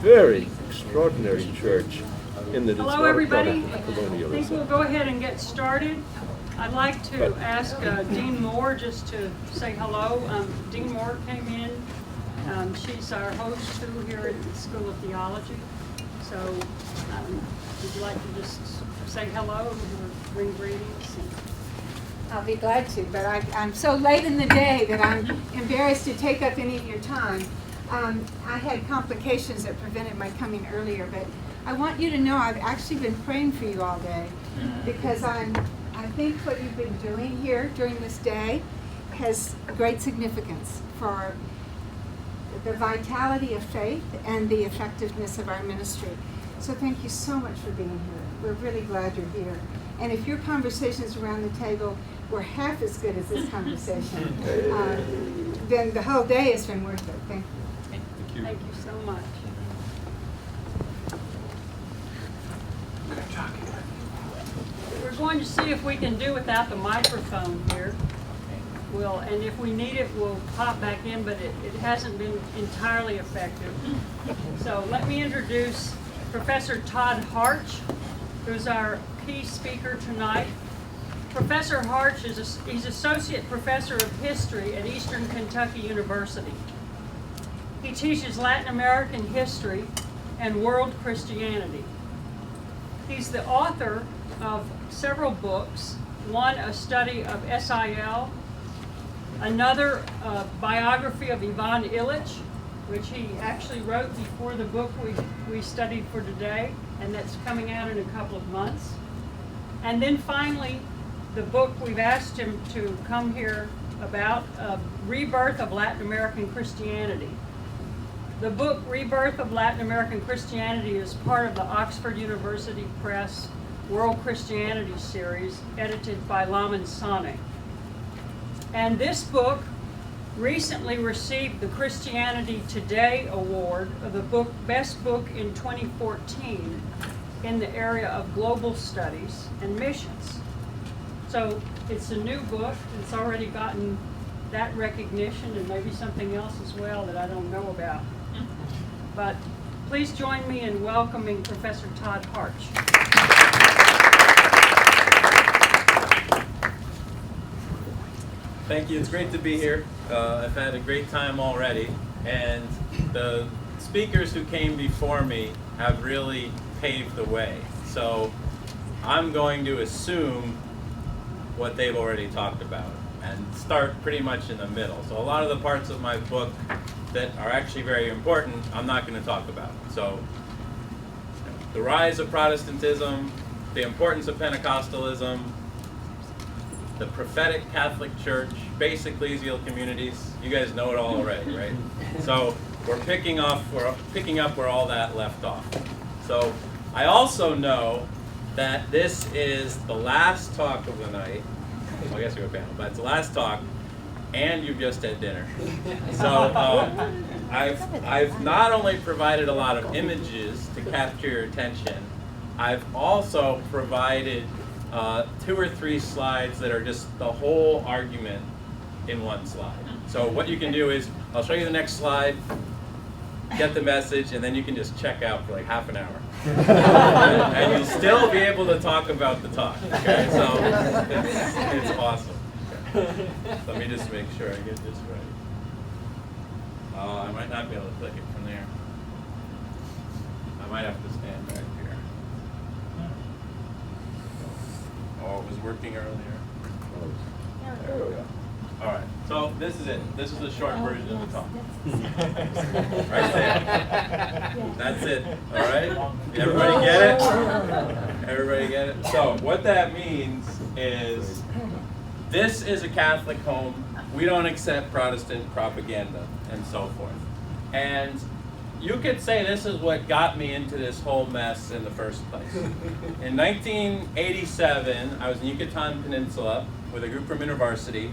very extraordinary church in that it's Hello, not a everybody. product of I think colonialism. we'll go ahead and get started. I'd like to ask Dean Moore just to say hello. Dean Moore came in. She's our host too here at the School of Theology. So would you like to just say hello or bring greetings? I'll be glad to, but I'm so late in the day that I'm embarrassed to take up any of your time. I had complications that prevented my coming earlier, but I want you to know I've actually been praying for you all day, because I think what you've been doing here during this day has great significance for the vitality of faith and the effectiveness of our ministry. So thank you so much for being here. We're really glad you're here. And if your conversations around the table were half as good as this conversation, then the whole day has been worth it. Thank you. Thank you so much. We're going to see if we can do without the microphone here. And if we need it, we'll pop back in, but it hasn't been entirely effective. So let me introduce Professor Todd Hartch, who's our key speaker tonight. Professor Hartch he's Associate Professor of History at Eastern Kentucky University. He teaches Latin American history and world Christianity. He's the author of several books, one a study of SIL, another biography of Ivan Illich, which he actually wrote before the book we studied for today, and that's coming out in a couple of months. And then finally, the book we've asked him to come here about, Rebirth of Latin American Christianity. The book Rebirth of Latin American Christianity is part of the Oxford University Press World Christianity series, edited by Laman Sane. And this book recently received the Christianity Today Award of the Best Book in 2014 in the area of global studies and missions. So it's a new book. It's already gotten that recognition and maybe something else as well that I don't know about. But please join me in welcoming Professor Todd Hartch. Thank you. It's great to be here. I've had a great time already, and the speakers who came before me have really paved the way. So I'm going to assume what they've already talked about and start pretty much in the middle. So a lot of the parts of my book that are actually very important, I'm not going to talk about. So the rise of Protestantism, the importance of Pentecostalism, the prophetic Catholic Church, basic ecclesial communities. You guys know it all already, right? So we're picking up where all that left off. So I also know that this is the last talk of the night. Well, I guess you're a panel, but it's the last talk, and you've just had dinner. So I've not only provided a lot of images to capture your attention, I've also provided 2 or 3 slides that are just the whole argument in one slide. So what you can do is, I'll show you the next slide, get the message, and then you can just check out for like half an hour. And you'll still be able to talk about the talk. Okay? So it's awesome. Okay. Let me just make sure I get this right. I might not be able to click it from there. I might have to stand back here. Oh, it was working earlier. There we go. All right, so this is it. This is the short version of the talk. Right there. That's it. All right? Everybody get it? Everybody get it? So what that means is this is a Catholic home. We don't accept Protestant propaganda and so forth. And you could say this is what got me into this whole mess in the first place. In 1987, I was in Yucatan Peninsula with a group from university.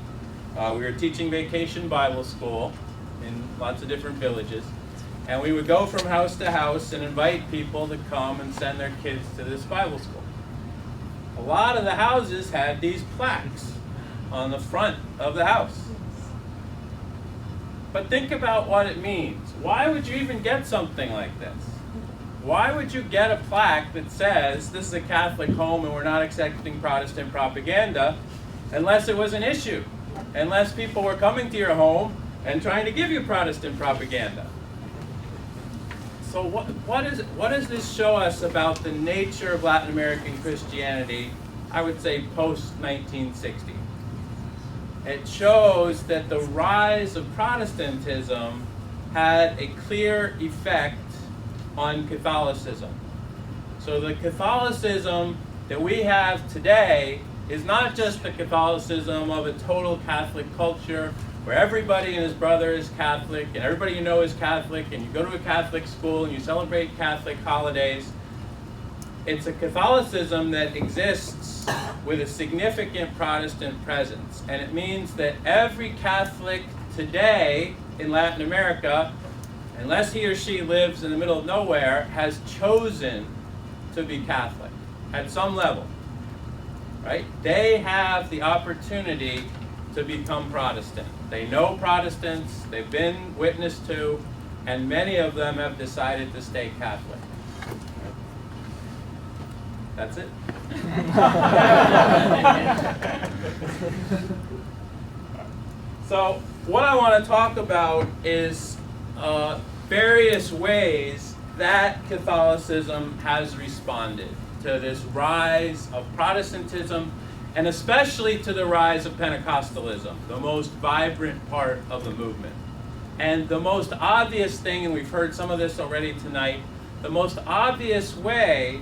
We were teaching vacation Bible school in lots of different villages. And we would go from house to house and invite people to come and send their kids to this Bible school. A lot of the houses had these plaques on the front of the house. But think about what it means. Why would you even get something like this? why would you get a plaque that says this is a Catholic home and we're not accepting Protestant propaganda unless it was an issue, unless people were coming to your home and trying to give you Protestant propaganda? So what does this show us about the nature of Latin American Christianity, I would say post-1960? It shows that the rise of Protestantism had a clear effect on Catholicism. So the Catholicism that we have today is not just the Catholicism of a total Catholic culture where everybody and his brother is Catholic and everybody you know is Catholic and you go to a Catholic school and you celebrate Catholic holidays. It's a Catholicism that exists with a significant Protestant presence. And it means that every Catholic today in Latin America, unless he or she lives in the middle of nowhere, has chosen to be Catholic at some level, right? They have the opportunity to become Protestant. They know Protestants, they've been witnessed to, and many of them have decided to stay Catholic. That's it. So what I want to talk about is various ways that Catholicism has responded to this rise of Protestantism, and especially to the rise of Pentecostalism, the most vibrant part of the movement. And the most obvious thing, and we've heard some of this already tonight, the most obvious way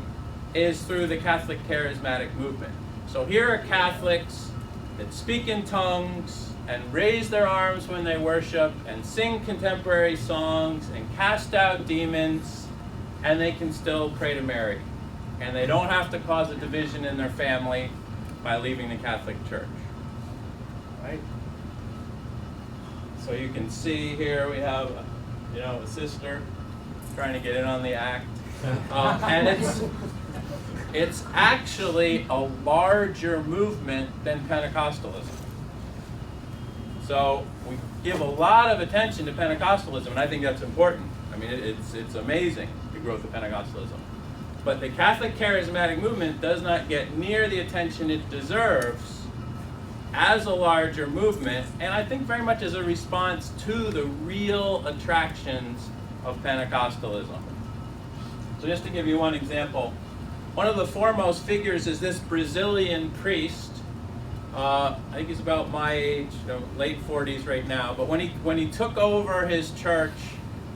is through the Catholic Charismatic movement. So here are Catholics that speak in tongues and raise their arms when they worship and sing contemporary songs and cast out demons, and they can still pray to Mary. And they don't have to cause a division in their family by leaving the Catholic Church. Right? So you can see here we have, a sister trying to get in on the act. And it's actually a larger movement than Pentecostalism. So we give a lot of attention to Pentecostalism, and I think that's important. I mean, it's amazing, the growth of Pentecostalism. But the Catholic Charismatic movement does not get near the attention it deserves as a larger movement, and I think very much as a response to the real attractions of Pentecostalism. So just to give you one example, one of the foremost figures is this Brazilian priest. I think he's about my age, late 40s right now, but when he took over his church,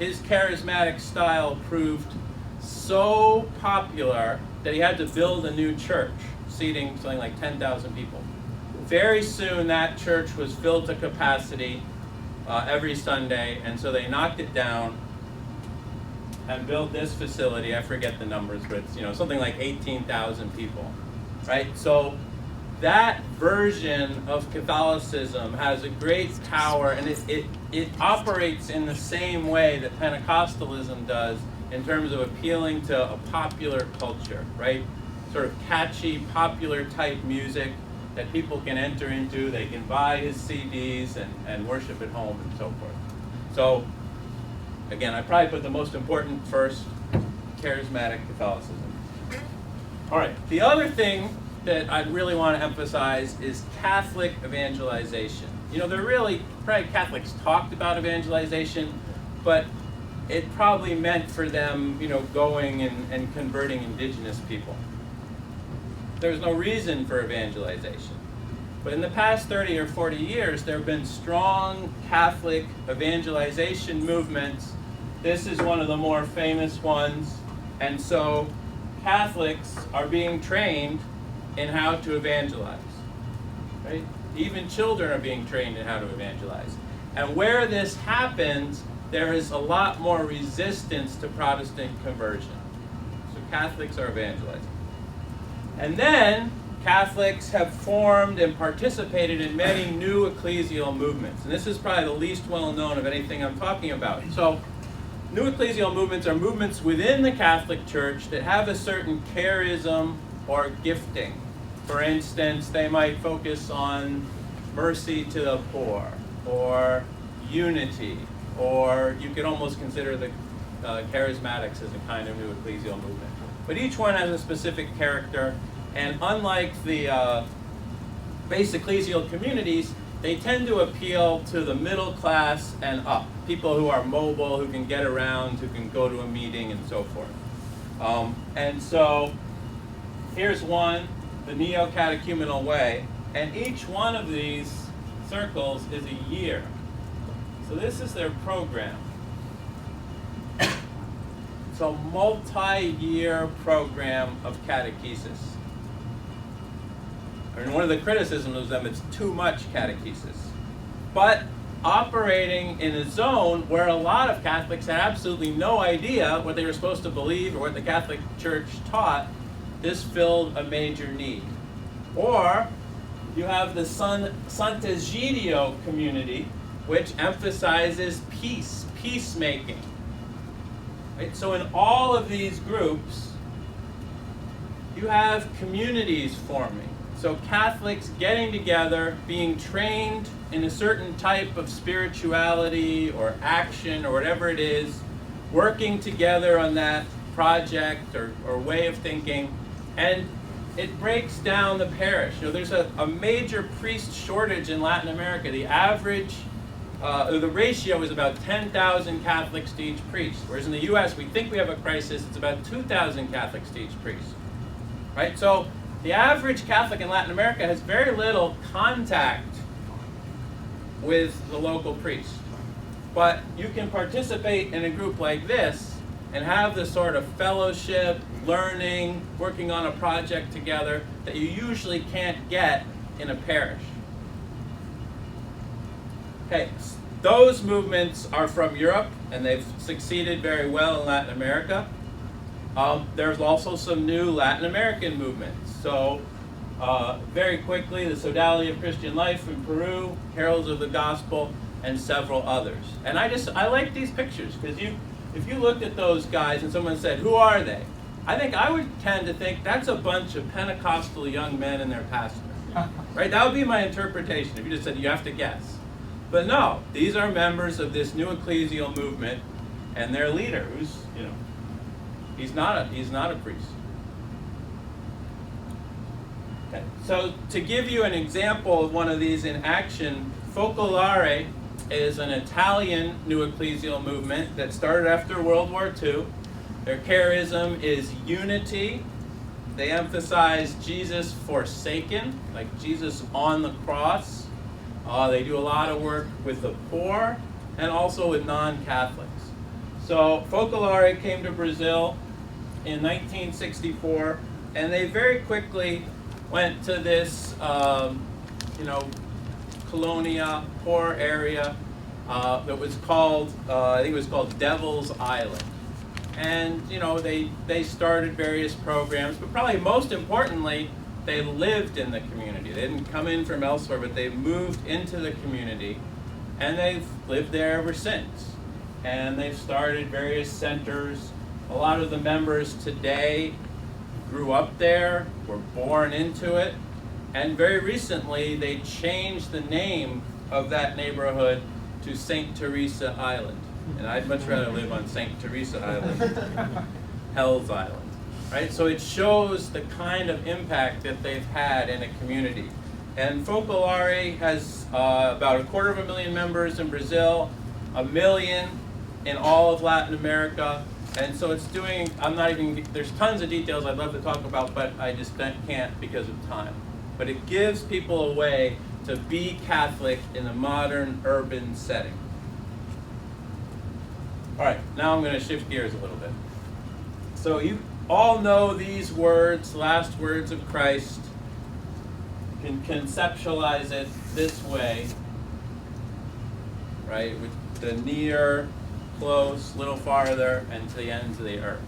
his charismatic style proved so popular that he had to build a new church, seating something like 10,000 people. Very soon that church was filled to capacity every Sunday, and so they knocked it down and built this facility. I forget the numbers, but it's something like 18,000 people, right? So that version of Catholicism has a great power, and it operates in the same way that Pentecostalism does in terms of appealing to a popular culture, right? Sort of catchy, popular type music that people can enter into. They can buy his CDs and worship at home and so forth. So, again, I probably put the most important first, charismatic Catholicism. All right, the other thing that I really want to emphasize is Catholic evangelization. Probably Catholics talked about evangelization, but it probably meant for them, going and converting indigenous people. There's no reason for evangelization. But in the past 30 or 40 years, there have been strong Catholic evangelization movements. This is one of the more famous ones. And so Catholics are being trained in how to evangelize, right? Even children are being trained in how to evangelize. And where this happens, there is a lot more resistance to Protestant conversion. So Catholics are evangelizing. And then Catholics have formed and participated in many new ecclesial movements. And this is probably the least well known of anything I'm talking about. So new ecclesial movements are movements within the Catholic Church that have a certain charism or gifting. For instance, they might focus on mercy to the poor, or unity, or you could almost consider the Charismatics is a kind of new ecclesial movement. But each one has a specific character, and unlike the base ecclesial communities, they tend to appeal to the middle class and up, people who are mobile, who can get around, who can go to a meeting, and so forth. And so here's one, the neo-catechumenal way, and each one of these circles is a year. So this is their program. It's a multi-year program of catechesis. And one of the criticisms of them is too much catechesis. But operating in a zone where a lot of Catholics had absolutely no idea what they were supposed to believe or what the Catholic Church taught, this filled a major need. Or you have the Sant'Egidio community, which emphasizes peace, peacemaking. Right? So in all of these groups, you have communities forming. So Catholics getting together, being trained in a certain type of spirituality or action or whatever it is, working together on that project or way of thinking, and it breaks down the parish. You know, there's a major priest shortage in Latin America. The average, the ratio is about 10,000 Catholics to each priest, whereas in the U.S. we think we have a crisis, it's about 2,000 Catholics to each priest. Right? So the average Catholic in Latin America has very little contact with the local priest. But you can participate in a group like this and have the sort of fellowship, learning, working on a project together that you usually can't get in a parish. Okay, those movements are from Europe, and they've succeeded very well in Latin America. There's also some new Latin American movements. So very quickly, the Sodality of Christian Life in Peru, Heralds of the Gospel, and several others. And I like these pictures, because if you looked at those guys and someone said, who are they? I think I would tend to think that's a bunch of Pentecostal young men and their pastor. Right? That would be my interpretation if you just said you have to guess. But no, these are members of this new ecclesial movement, and their leader, who's, you know, he's not a priest. Okay. So to give you an example of one of these in action, Focolare is an Italian new ecclesial movement that started after World War II. Their charism is unity. They emphasize Jesus forsaken, like Jesus on the cross. They do a lot of work with the poor and also with non-Catholics. So Focolare came to Brazil in 1964, and they very quickly went to this, Colonial, poor area that was called, I think it was called Devil's Island. And, you know, they started various programs, but probably most importantly, they lived in the community. They didn't come in from elsewhere, but they moved into the community, and they've lived there ever since. And they've started various centers. A lot of the members today grew up there, were born into it, and very recently they changed the name of that neighborhood to St. Teresa Island. And I'd much rather live on St. Teresa Island, Hell's Island. Right? So it shows the kind of impact that they've had in a community. And Focolare has about 250,000 members in Brazil, 1 million in all of Latin America. And so it's doing, there's tons of details I'd love to talk about, but I just can't because of time. But it gives people a way to be Catholic in a modern urban setting. All right, now I'm going to shift gears a little bit. So you all know these words, last words of Christ. You can conceptualize it this way, right? With the near, close, little farther, and to the ends of the earth.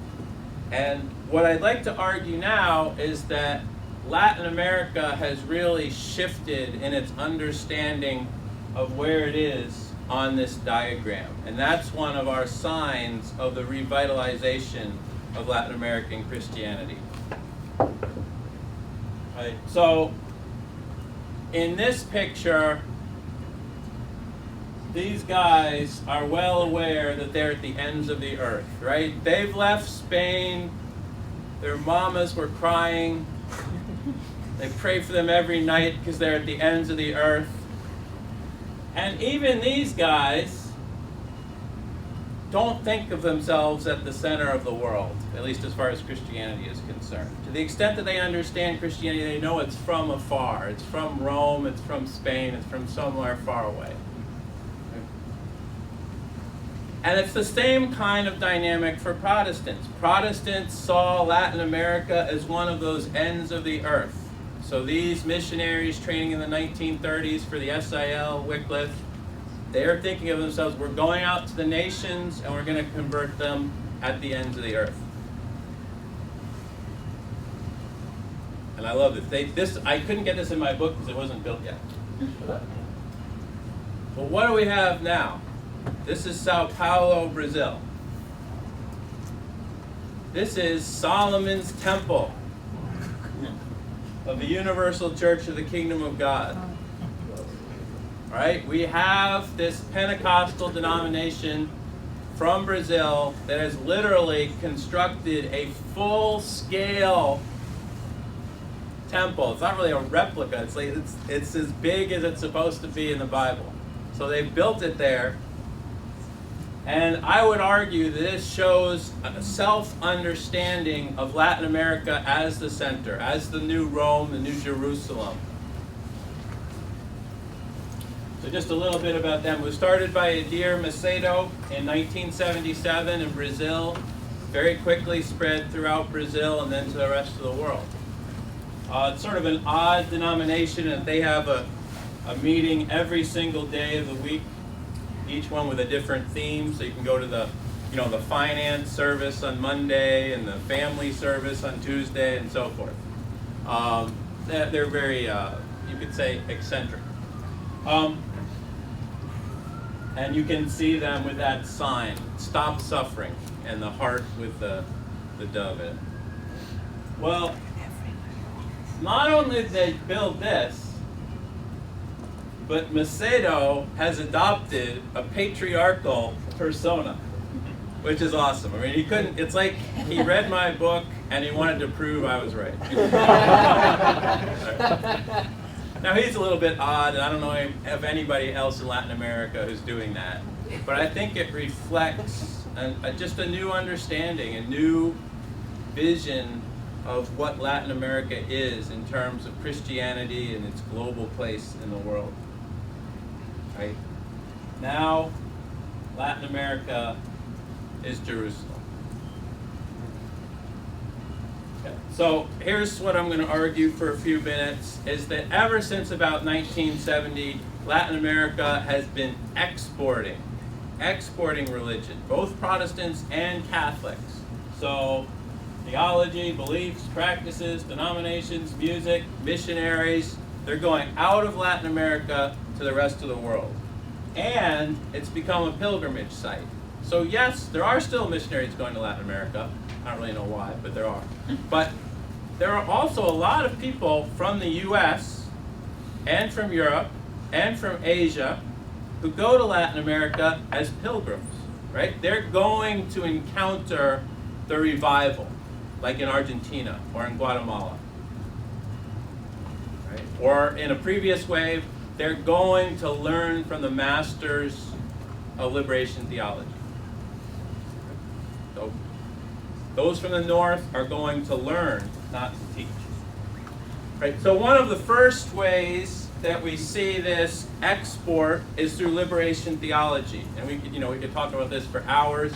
And what I'd like to argue now is that Latin America has really shifted in its understanding of where it is on this diagram. And that's one of our signs of the revitalization of Latin American Christianity. Right. So in this picture, these guys are well aware that they're at the ends of the earth, right? They've left Spain. Their mamas were crying. They pray for them every night because they're at the ends of the earth. And even these guys don't think of themselves at the center of the world, at least as far as Christianity is concerned. To the extent that they understand Christianity, they know it's from afar. It's from Rome, it's from Spain, it's from somewhere far away. And it's the same kind of dynamic for Protestants. Protestants saw Latin America as one of those ends of the earth. So these missionaries training in the 1930s for the SIL, Wycliffe, they're thinking of themselves, we're going out to the nations and we're going to convert them at the ends of the earth. And I love this. I couldn't get this in my book because it wasn't built yet. But what do we have now? This is Sao Paulo, Brazil. This is Solomon's Temple of the Universal Church of the Kingdom of God. Right? We have this Pentecostal denomination from Brazil that has literally constructed a full-scale temple. It's not really a replica. It's as big as it's supposed to be in the Bible. So they built it there. And I would argue that this shows a self-understanding of Latin America as the center, as the new Rome, the new Jerusalem. So just a little bit about them. It was started by Edir Macedo in 1977 in Brazil. Very quickly spread throughout Brazil and then to the rest of the world. It's sort of an odd denomination in that they have a meeting every single day of the week, each one with a different theme. So you can go to the finance service on Monday and the family service on Tuesday and so forth. They're very, you could say, eccentric. And you can see them with that sign, "Stop Suffering," and the heart with the dove in it. Well, not only did they build this, but Macedo has adopted a patriarchal persona, which is awesome. I mean, he couldn't, it's like he read my book and he wanted to prove I was right. Now he's a little bit odd, and I don't know of anybody else in Latin America who's doing that. But I think it reflects just a new understanding, a new vision of what Latin America is in terms of Christianity and its global place in the world. Right? Now, Latin America is Jerusalem. Okay. So here's what I'm going to argue for a few minutes, is that ever since about 1970, Latin America has been exporting religion, both Protestants and Catholics. So theology, beliefs, practices, denominations, music, missionaries, they're going out of Latin America to the rest of the world. And it's become a pilgrimage site. So yes, there are still missionaries going to Latin America. I don't really know why, but there are. But there are also a lot of people from the US and from Europe and from Asia who go to Latin America as pilgrims, right? They're going to encounter the revival, like in Argentina or in Guatemala. Right? Or in a previous wave, they're going to learn from the masters of liberation theology. So those from the north are going to learn, not to teach. Right? So one of the first ways that we see this export is through liberation theology. And we could talk about this for hours,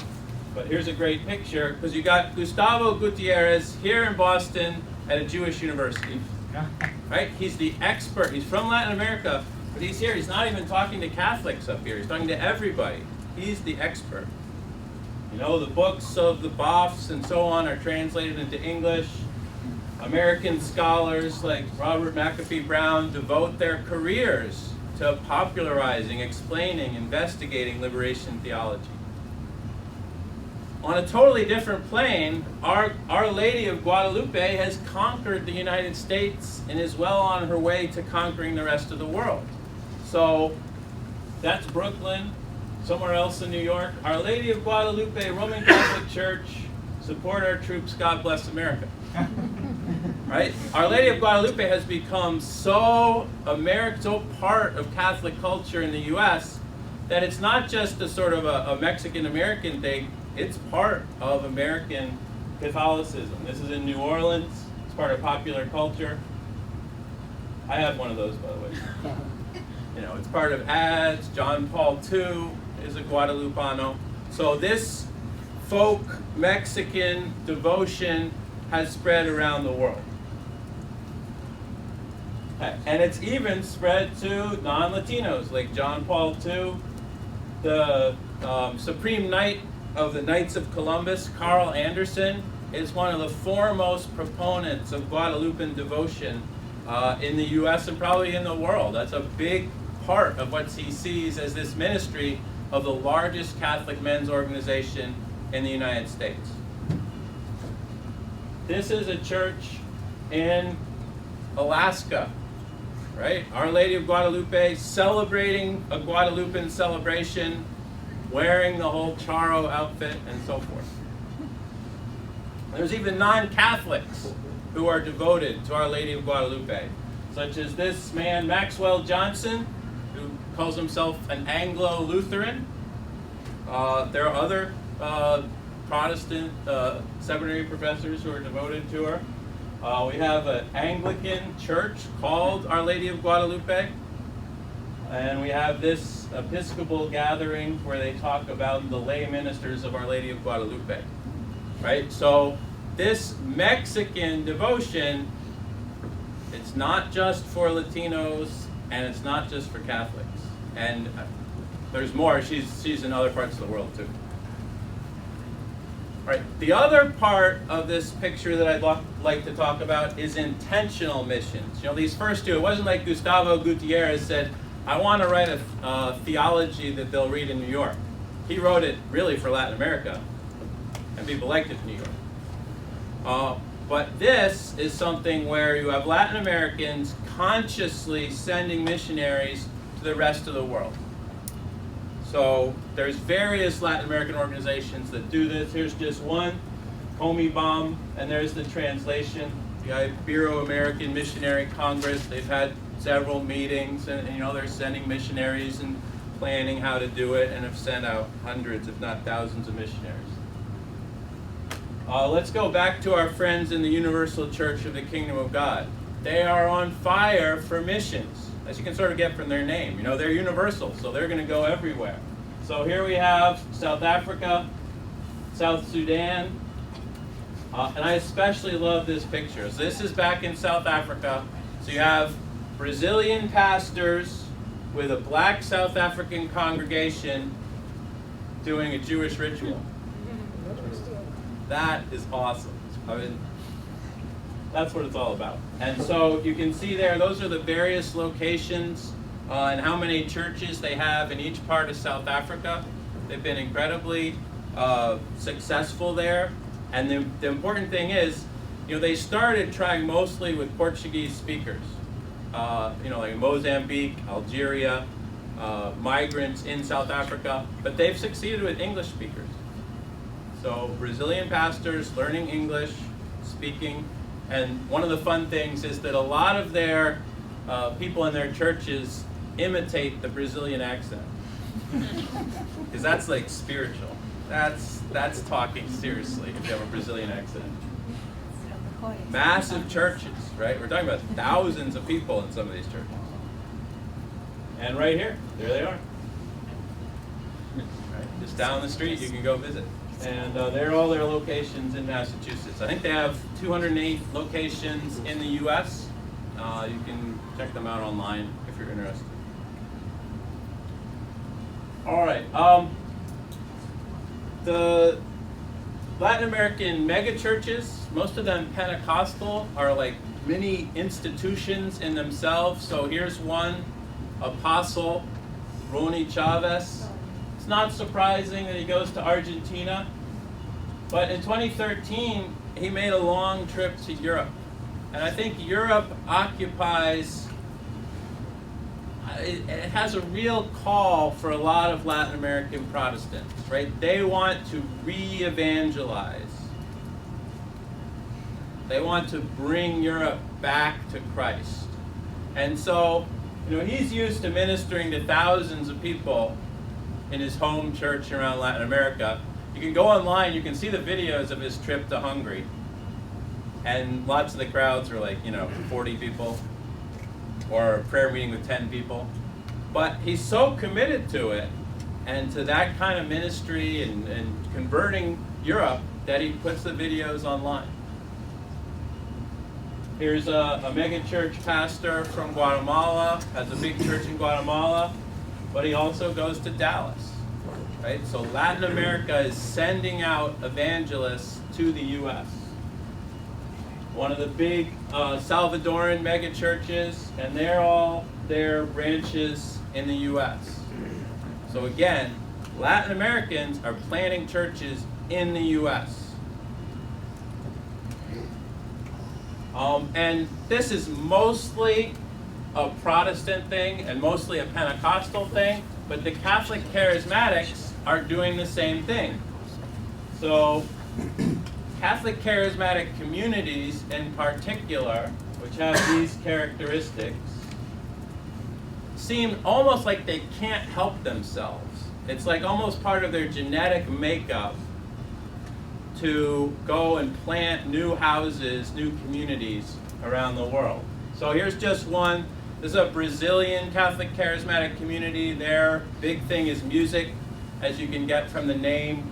but here's a great picture, because you got Gustavo Gutierrez here in Boston at a Jewish university. Right? He's the expert. He's from Latin America, but he's here. He's not even talking to Catholics up here. He's talking to everybody. He's the expert. The books of the Boffs and so on are translated into English. American scholars like Robert McAfee Brown devote their careers to popularizing, explaining, investigating liberation theology. On a totally different plane, Our Lady of Guadalupe has conquered the United States and is well on her way to conquering the rest of the world. So That's Brooklyn. Somewhere else in New York. Our Lady of Guadalupe, Roman Catholic Church, support our troops, God bless America. Right? Our Lady of Guadalupe has become so part of Catholic culture in the U.S. that it's not just a sort of a Mexican-American thing, it's part of American Catholicism. This is in New Orleans, it's part of popular culture. I have one of those, by the way. You know, it's part of ads. John Paul II is a Guadalupano. So this folk Mexican devotion has spread around the world. And it's even spread to non-Latinos, like John Paul II, the Supreme Knight of the Knights of Columbus, Carl Anderson, is one of the foremost proponents of Guadalupan devotion in the U.S. and probably in the world. That's a big part of what he sees as this ministry of the largest Catholic men's organization in the United States. This is a church in Alaska, right? Our Lady of Guadalupe celebrating a Guadalupan celebration, wearing the whole charro outfit and so forth. There's even non-Catholics who are devoted to Our Lady of Guadalupe, such as this man, Maxwell Johnson, who calls himself an Anglo-Lutheran. There are other Protestant seminary professors who are devoted to her. We have an Anglican church called Our Lady of Guadalupe. And we have this Episcopal gathering where they talk about the lay ministers of Our Lady of Guadalupe. Right? So this Mexican devotion, it's not just for Latinos and it's not just for Catholics. And there's more. She's in other parts of the world too. Right. The other part of this picture that I'd like to talk about is intentional missions. You know, these first two, it wasn't like Gustavo Gutierrez said, I want to write a theology that they'll read in New York. He wrote it really for Latin America, and people liked it in New York. But this is something where you have Latin Americans consciously sending missionaries to the rest of the world. So there's various Latin American organizations that do this. Here's just one, Comibom, and there's the translation. The Ibero-American Missionary Congress, they've had several meetings, and you know, they're sending missionaries and planning how to do it, and have sent out hundreds, if not thousands, of missionaries. Let's go back to our friends in the Universal Church of the Kingdom of God. They are on fire for missions, as you can sort of get from their name. You know, they're universal, so they're going to go everywhere. So here we have South Africa, South Sudan, and I especially love this picture. So this is back in South Africa. So you have Brazilian pastors with a black South African congregation doing a Jewish ritual. That is awesome. I mean, that's what it's all about. And so you can see there, those are the various locations and how many churches they have in each part of South Africa. They've been incredibly successful there. And the important thing is, you know, they started trying mostly with Portuguese speakers. You know, like Mozambique, Algeria, migrants in South Africa, but they've succeeded with English speakers. So Brazilian pastors learning English, speaking, and one of the fun things is that a lot of their people in their churches imitate the Brazilian accent, because that's like spiritual. That's talking seriously if you have a Brazilian accent. Massive churches, right? We're talking about thousands of people in some of these churches. And right here, there they are. Right, just down the street, you can go visit. And they're all their locations in Massachusetts. I think they have 208 locations in the U.S. You can check them out online if you're interested. All right. The Latin American megachurches, most of them Pentecostal, are like mini institutions in themselves. So here's one, Apostle Rony Chaves. It's not surprising that he goes to Argentina, but in 2013, he made a long trip to Europe. And I think Europe occupies it has a real call for a lot of Latin American Protestants, right? They want to re-evangelize. They want to bring Europe back to Christ. And so, he's used to ministering to thousands of people in his home church around Latin America. You can go online, you can see the videos of his trip to Hungary. And lots of the crowds are like, 40 people, or a prayer meeting with 10 people. But he's so committed to it, and to that kind of ministry and converting Europe, that he puts the videos online. Here's a mega church pastor from Guatemala, has a big church in Guatemala, but he also goes to Dallas, right? So Latin America is sending out evangelists to the U.S. One of the big Salvadoran mega churches, and they're all their branches in the U.S. So again, Latin Americans are planting churches in the U.S. And this is mostly a Protestant thing and mostly a Pentecostal thing, but the Catholic Charismatics are doing the same thing. So Catholic Charismatic communities in particular, which have these characteristics, seem almost like they can't help themselves. It's like almost part of their genetic makeup to go and plant new houses, new communities around the world. So here's just one. This is a Brazilian Catholic Charismatic community. Their big thing is music, as you can get from the name.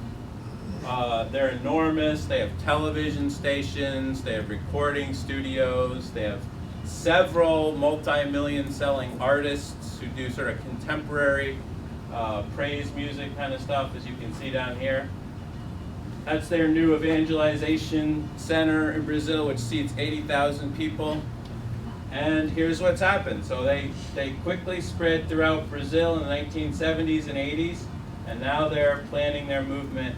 They're enormous. They have television stations. They have recording studios. They have several multi-million selling artists who do sort of contemporary praise music kind of stuff, as you can see down here. That's their new Evangelization center in Brazil, which seats 80,000 people. And here's what's happened. So they quickly spread throughout Brazil in the 1970s and 80s, and now they're planning their movement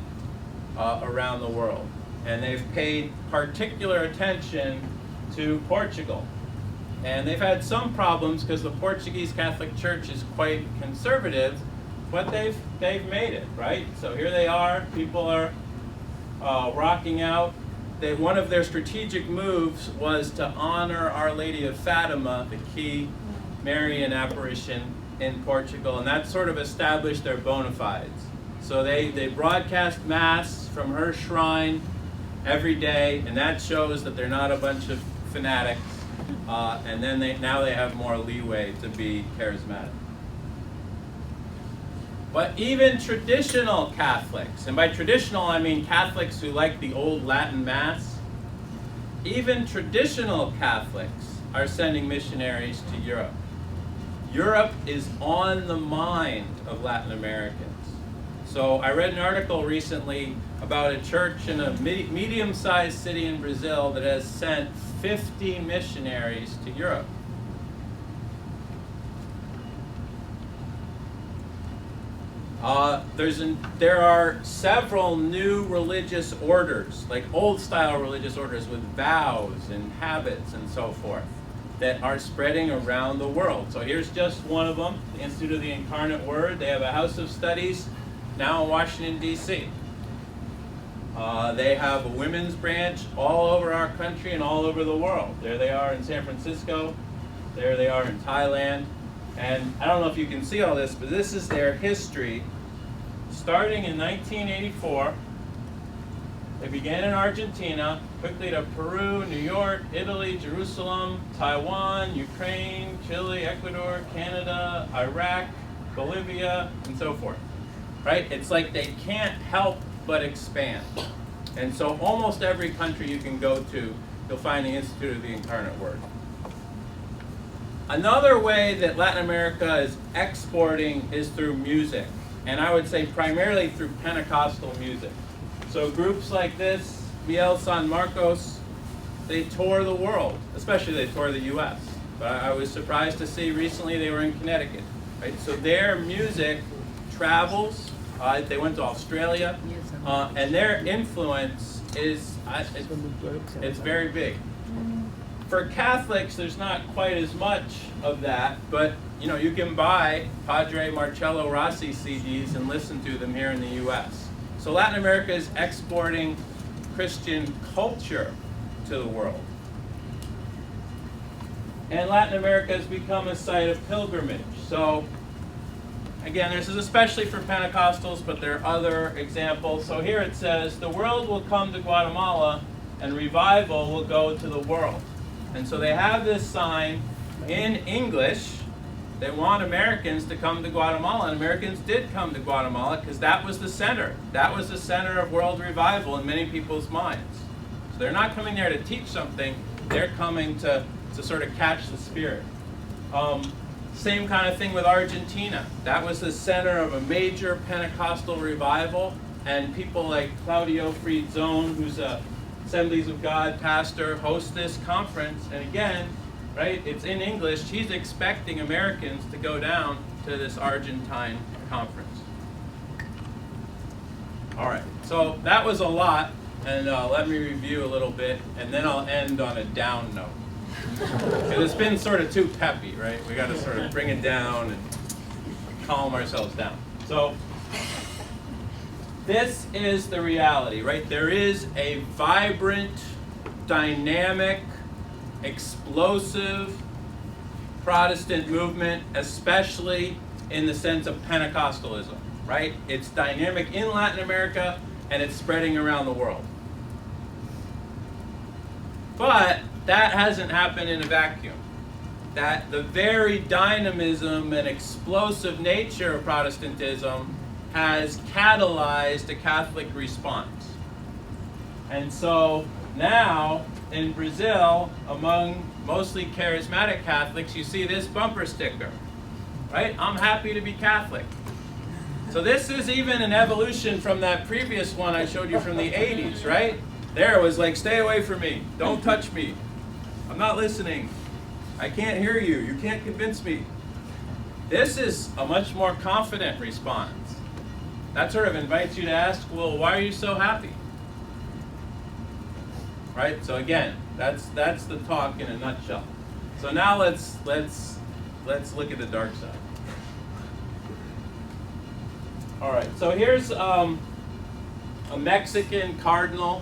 around the world. And they've paid particular attention to Portugal. And they've had some problems because the Portuguese Catholic Church is quite conservative, but they've made it, right? So here they are, people are rocking out. One of their strategic moves was to honor Our Lady of Fatima, the key Marian apparition in Portugal, and that sort of established their bona fides. So they broadcast Mass from her shrine every day, and that shows that they're not a bunch of fanatics. And then now they have more leeway to be charismatic. But even traditional Catholics, and by traditional I mean Catholics who like the old Latin Mass, even traditional Catholics are sending missionaries to Europe. Europe is on the mind of Latin Americans. So I read an article recently about a church in a medium-sized city in Brazil that has sent 50 missionaries to Europe. There are several new religious orders, like old-style religious orders with vows and habits and so forth, that are spreading around the world. So here's just one of them, the Institute of the Incarnate Word. They have a house of studies now in Washington, D.C. They have a women's branch all over our country and all over the world. There they are in San Francisco. There they are in Thailand. And I don't know if you can see all this, but this is their history. Starting in 1984, they began in Argentina, quickly to Peru, New York, Italy, Jerusalem, Taiwan, Ukraine, Chile, Ecuador, Canada, Iraq, Bolivia, and so forth. Right? It's like they can't help but expand. And so almost every country you can go to, you'll find the Institute of the Incarnate Word. Another way that Latin America is exporting is through music, and I would say primarily through Pentecostal music. So groups like this, Biel San Marcos, they tour the world, especially they tour the U.S. But I was surprised to see recently they were in Connecticut. Right? So their music travels. They went to Australia, and their influence is it's very big. For Catholics, there's not quite as much of that, but you can buy Padre Marcello Rossi CDs and listen to them here in the U.S. So Latin America is exporting Christian culture to the world. And Latin America has become a site of pilgrimage. So again, this is especially for Pentecostals, but there are other examples. So here it says, the world will come to Guatemala and revival will go to the world. And so they have this sign in English. They want Americans to come to Guatemala, and Americans did come to Guatemala because that was the center. That was the center of world revival in many people's minds. So they're not coming there to teach something, they're coming to sort of catch the spirit. Same kind of thing with Argentina. That was the center of a major Pentecostal revival, and people like Claudio Friedzone, who's a Assemblies of God pastor, hosts this conference, and again, right, it's in English. He's expecting Americans to go down to this Argentine conference. All right, so that was a lot, and let me review a little bit, and then I'll end on a down note. Because it's been sort of too peppy, right? We got to sort of bring it down and calm ourselves down. So this is the reality, right? There is a vibrant, dynamic, explosive Protestant movement, especially in the sense of Pentecostalism, right? It's dynamic in Latin America, and it's spreading around the world. But that hasn't happened in a vacuum. That the very dynamism and explosive nature of Protestantism has catalyzed a Catholic response. And so now in Brazil, among mostly charismatic Catholics, you see this bumper sticker, right? I'm happy to be Catholic. So this is even an evolution from that previous one I showed you from the 80s, right? There it was like, stay away from me, don't touch me, I'm not listening, I can't hear you, you can't convince me. This is a much more confident response. That sort of invites you to ask, well, why are you so happy? Right? So again, that's the talk in a nutshell. So now let's look at the dark side. All right. So here's a Mexican cardinal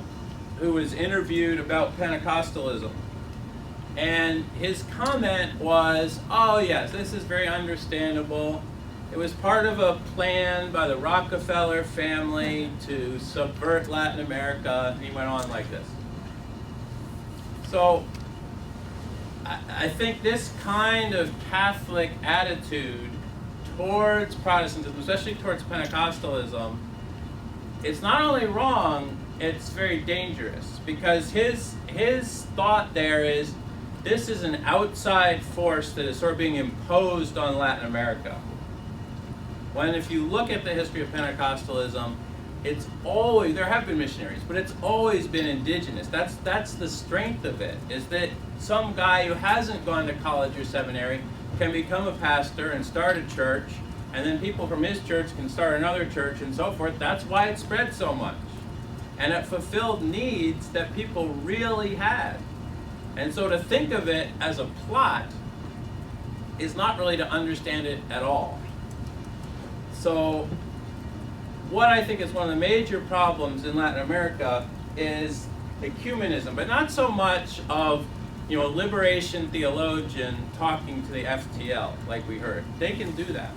who was interviewed about Pentecostalism, and his comment was, "Oh yes, this is very understandable. It was part of a plan by the Rockefeller family to subvert Latin America." And he went on like this. So I think this kind of Catholic attitude towards Protestantism, especially towards Pentecostalism, it's not only wrong, it's very dangerous, because his thought there is this is an outside force that is sort of being imposed on Latin America. When if you look at the history of Pentecostalism, it's always, there have been missionaries, but it's always been indigenous. That's the strength of it, is that some guy who hasn't gone to college or seminary can become a pastor and start a church, and then people from his church can start another church and so forth. That's why it spread so much. And it fulfilled needs that people really had. And so to think of it as a plot is not really to understand it at all. So what I think is one of the major problems in Latin America is ecumenism, but not so much of a liberation theologian talking to the FTL like we heard. They can do that.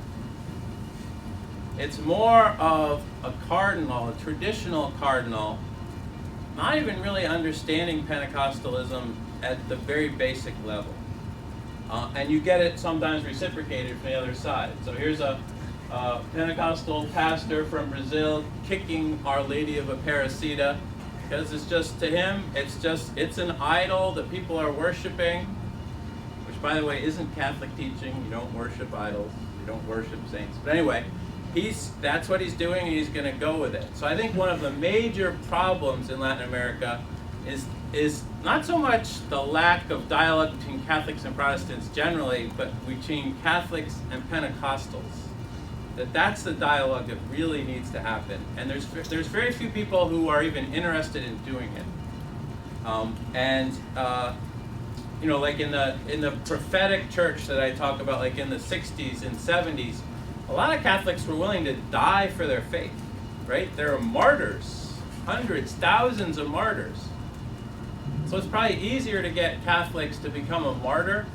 It's more of a cardinal, a traditional cardinal, not even really understanding Pentecostalism at the very basic level. And you get it sometimes reciprocated from the other side. So here's a Pentecostal pastor from Brazil kicking Our Lady of Aparecida, because it's just, to him, it's an idol that people are worshiping, which, by the way, isn't Catholic teaching. You don't worship idols, you don't worship saints. But anyway, that's what he's doing, and he's going to go with it. So I think one of the major problems in Latin America is not so much the lack of dialogue between Catholics and Protestants generally, but between Catholics and Pentecostals. That's the dialogue that really needs to happen. And there's very few people who are even interested in doing it. you know, like in the prophetic church that I talk about, like in the 60s and 70s, a lot of Catholics were willing to die for their faith, right? There are martyrs, hundreds, thousands of martyrs. So it's probably easier to get Catholics to become a martyr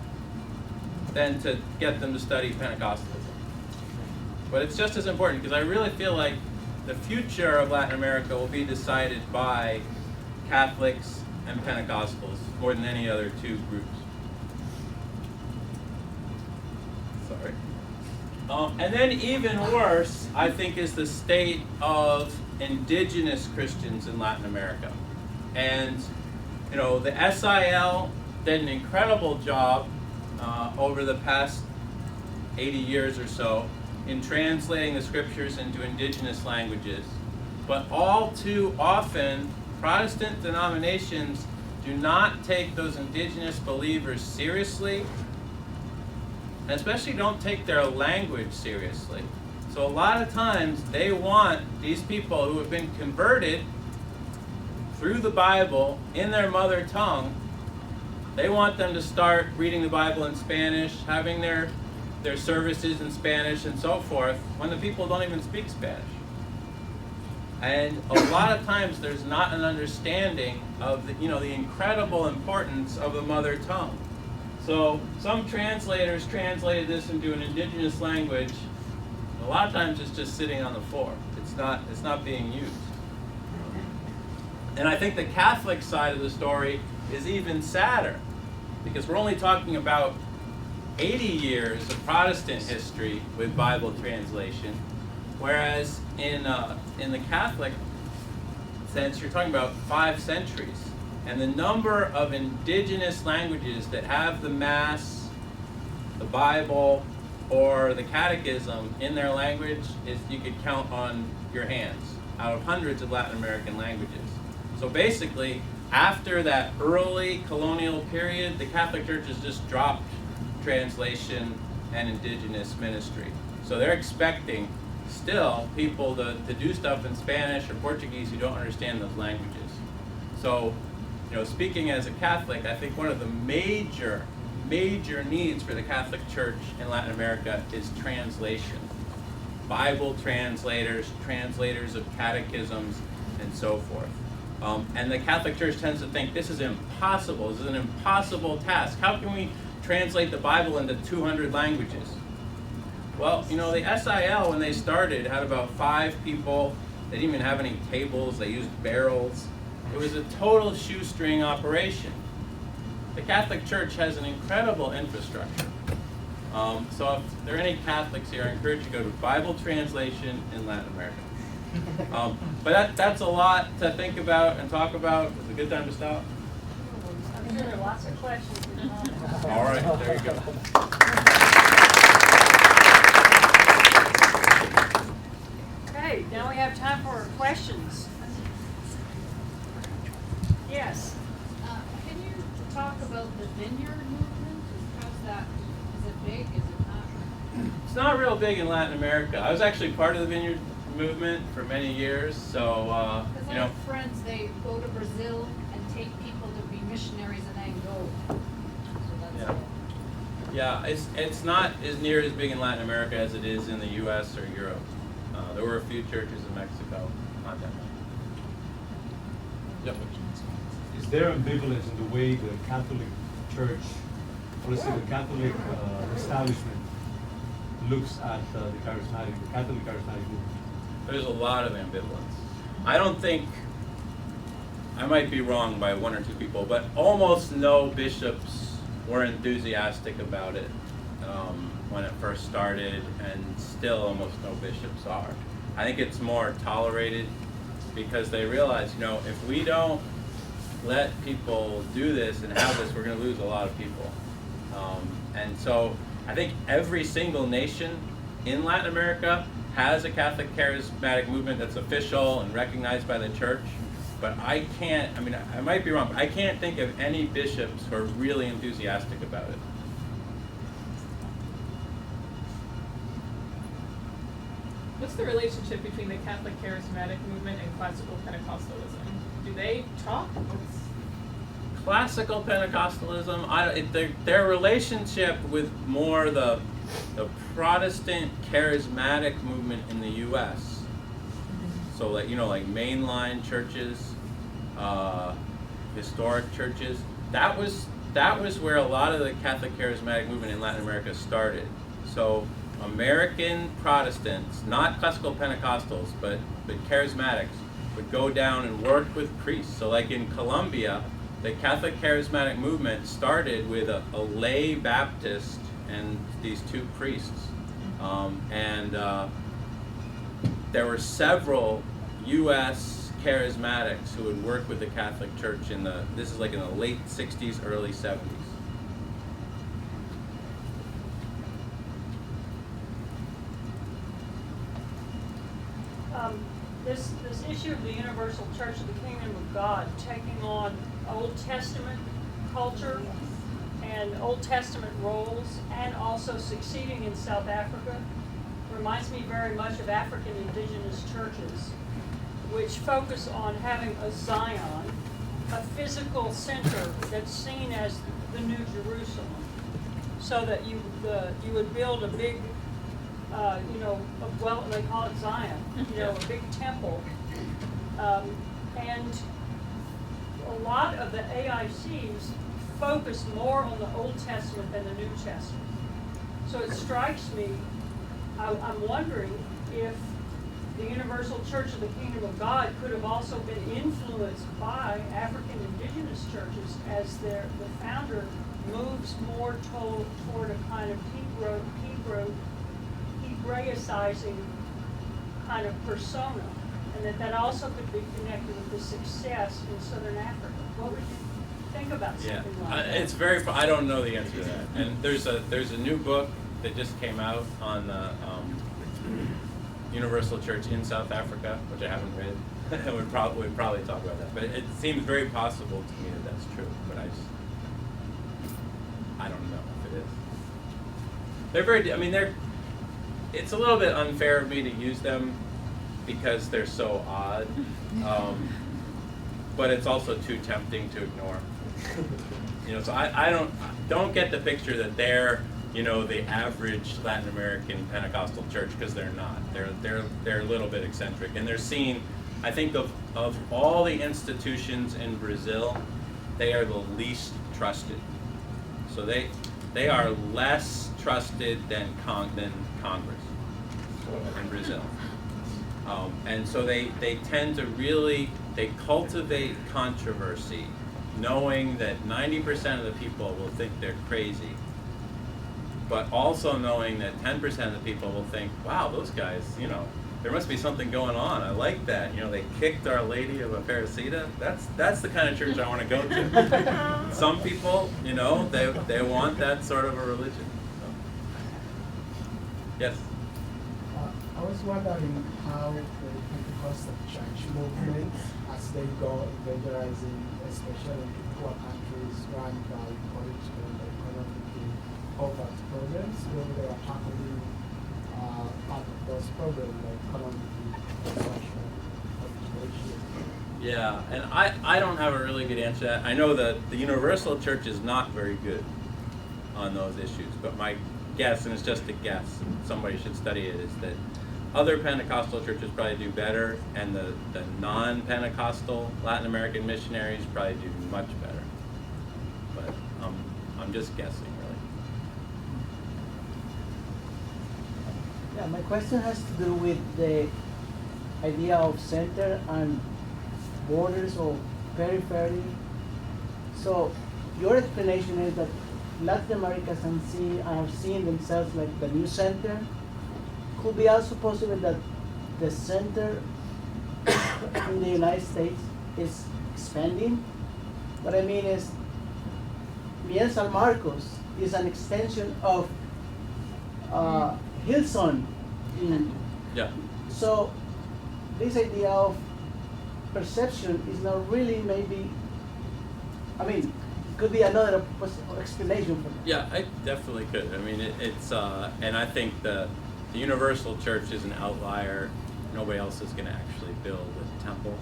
than to get them to study Pentecostalism. But it's just as important, because I really feel like the future of Latin America will be decided by Catholics and Pentecostals more than any other two groups. Sorry. And then even worse, I think, is the state of indigenous Christians in Latin America. And, you know, the SIL did an incredible job over the past 80 years or so in translating the scriptures into indigenous languages. But all too often, Protestant denominations do not take those indigenous believers seriously, and especially don't take their language seriously. So a lot of times they want these people who have been converted through the Bible in their mother tongue, they want them to start reading the Bible in Spanish, having their services in Spanish and so forth, when the people don't even speak Spanish. And a lot of times there's not an understanding of the incredible importance of the mother tongue. So some translators translated this into an indigenous language. A lot of times it's just sitting on the floor. It's not being used. And I think the Catholic side of the story is even sadder, because we're only talking about 80 years of Protestant history with Bible translation, whereas in the Catholic sense, you're talking about 5 centuries. And the number of indigenous languages that have the Mass, the Bible, or the Catechism in their language is, you could count on your hands out of hundreds of Latin American languages. So basically, after that early colonial period, the Catholic Church has just dropped translation and indigenous ministry. So they're expecting still people to do stuff in Spanish or Portuguese who don't understand those languages. So, speaking as a Catholic, I think one of the major needs for the Catholic Church in Latin America is translation. Bible translators, translators of catechisms, and so forth. And the Catholic Church tends to think this is impossible. This is an impossible task. How can we translate the Bible into 200 languages? Well, the SIL, when they started, had about 5 people. They didn't even have any tables. They used barrels. It was a total shoestring operation. The Catholic Church has an incredible infrastructure. So if there are any Catholics here, I encourage you to go to Bible translation in Latin America. But that's a lot to think about and talk about. It's a good time to stop. I'm sure there are lots of questions. All right, there you go. Okay, now we have time for questions. Yes. Can you talk about the vineyard movement? How's that? Is it big? Is it not? It's not real big in Latin America. I was actually part of the vineyard movement for many years, so Because I have friends, they go to Brazil and take people to be missionaries and then go. So that's yeah, it's not as near as big in Latin America as it is in the U.S. or Europe. There were a few churches in Mexico, not that many. Yep. Is there ambivalence in the way the Catholic Church, or let's say the Catholic establishment, looks at the Catholic charismatic movement? There's a lot of ambivalence. I don't think, I might be wrong by 1 or 2 people, but almost no bishops were enthusiastic about it when it first started, and still almost no bishops are. I think it's more tolerated because they realize, if we don't let people do this and have this, we're going to lose a lot of people. And so I think every single nation in Latin America has a Catholic charismatic movement that's official and recognized by the church, but I might be wrong, but I can't think of any bishops who are really enthusiastic about it. What's the relationship between the Catholic charismatic movement and classical Pentecostalism? Do they talk? classical Pentecostalism, their relationship with more the Protestant charismatic movement in the U.S. So like mainline churches, historic churches. That was where a lot of the Catholic charismatic movement in Latin America started. So American Protestants, not classical Pentecostals, but charismatics, would go down and work with priests. So like in Colombia, the Catholic charismatic movement started with a lay Baptist and these two priests. There were several U.S. charismatics who would work with the Catholic Church this is like in the late 60s, early 70s. This issue of the universal church of the kingdom of God taking on Old Testament culture and Old Testament roles and also succeeding in South Africa reminds me very much of African indigenous churches, which focus on having a Zion, a physical center that's seen as the New Jerusalem, so that you would build a big they call it Zion, a big temple. And a lot of the AICs focus more on the Old Testament than the New Testament. So it strikes me, I'm wondering if the Universal Church of the Kingdom of God could have also been influenced by African indigenous churches as the founder moves more toward a kind of Hebraicizing kind of persona, and that also could be connected with the success in Southern Africa. What would you think about something like that? It's very. I don't know the answer to that. And there's a new book that just came out on the Universal Church in South Africa, which I haven't read. we'd probably talk about that. But it seems very possible to me that that's true. But I don't know if it is. They're very. It's a little bit unfair of me to use them because they're so odd, but it's also too tempting to ignore. So I don't get the picture that they're the average Latin American Pentecostal church, because they're not. They're a little bit eccentric, and they're seen. I think of all the institutions in Brazil, they are the least trusted. So they are less trusted than Congress in Brazil. And so they tend to they cultivate controversy, knowing that 90% of the people will think they're crazy, but also knowing that 10% of the people will think, wow, those guys, there must be something going on. I like that. They kicked Our Lady of Aparecida. That's the kind of church I want to go to. Some people, they want that sort of a religion. So. Yes? I was wondering how the Pentecostal church movement, as they go evangelizing, especially in poor countries run by political and economically poverty programs, whether they are tackling part of those programs like economic, social, education. Yeah, and I don't have a really good answer to that. I know that the Universal Church is not very good on those issues, but my guess, and it's just a guess, and somebody should study it, is that other Pentecostal churches probably do better, and the non-Pentecostal Latin American missionaries probably do much better. But I'm just guessing, really. Yeah, my question has to do with the idea of center and borders or periphery. So your explanation is that Latin Americans are seeing themselves like the new center. Could be also possible that the center in the United States is expanding. What I mean is, Miguel San Marcos is an extension of Hillsong. Yeah. So this idea of perception is not really could be another explanation for that. Yeah, I definitely could. It's and I think the Universal Church is an outlier. Nobody else is going to actually build a temple.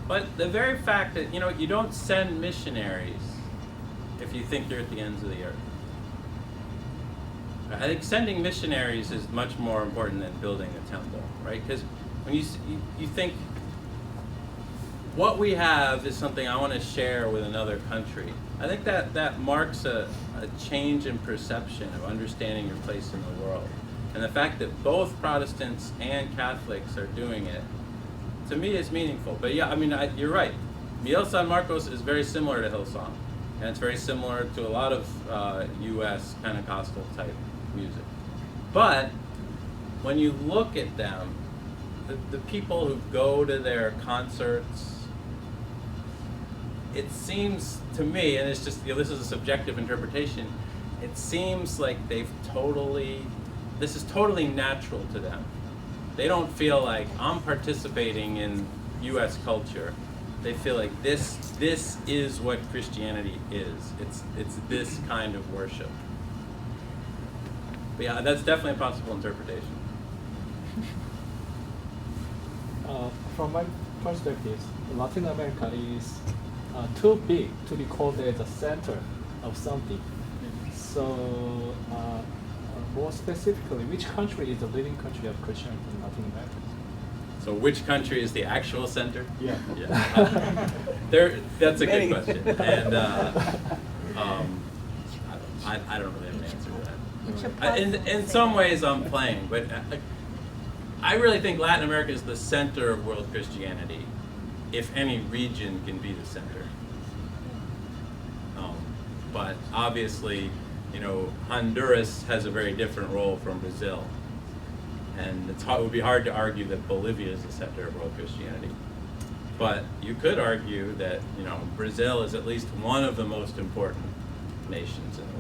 But the very fact that you don't send missionaries if you think you're at the ends of the earth. I think sending missionaries is much more important than building a temple, right? Because when you think, what we have is something I want to share with another country. I think that marks a change in perception of understanding your place in the world. And the fact that both Protestants and Catholics are doing it, to me, is meaningful. But yeah, I mean, you're right. Miel San Marcos is very similar to Hillsong. And it's very similar to a lot of U.S. Pentecostal type music. But when you look at them, the people who go to their concerts, it seems to me, and it's just, this is a subjective interpretation, it seems like this is totally natural to them. They don't feel like, I'm participating in U.S. culture. They feel like this is what Christianity is. It's this kind of worship. But yeah, that's definitely a possible interpretation. From my perspective, Latin America is too big to be called as a center of something. So, more specifically, which country is the leading country of Christianity in Latin America? So which country is the actual center? Yeah. That's a good question. And I don't really have an answer to that. In some ways I'm playing, but I really think Latin America is the center of world Christianity, if any region can be the center. But obviously, Honduras has a very different role from Brazil. And it would be hard to argue that Bolivia is the center of world Christianity. But you could argue that, Brazil is at least one of the most important nations in the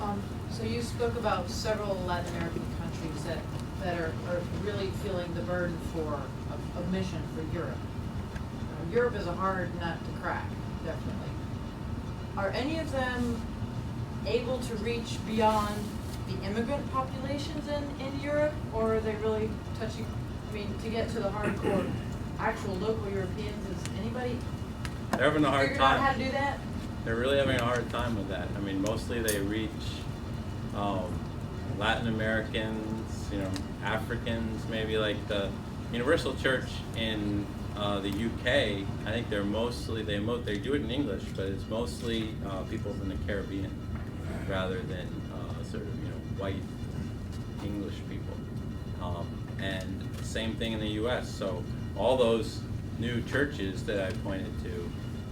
world. So you spoke about several Latin American countries that are really feeling the burden of mission for Europe. Europe is a hard nut to crack, definitely. Are any of them able to reach beyond the immigrant populations in Europe, or are they really touching, to get to the hardcore actual local Europeans, is anybody They're having a hard figured out time. how to do that? They're really having a hard time with that. Mostly they reach Latin Americans, Africans, maybe like the Universal Church in the UK. I think they're mostly, they do it in English, but it's mostly people from the Caribbean rather than sort of white English people. And same thing in the US. So all those new churches that I pointed to,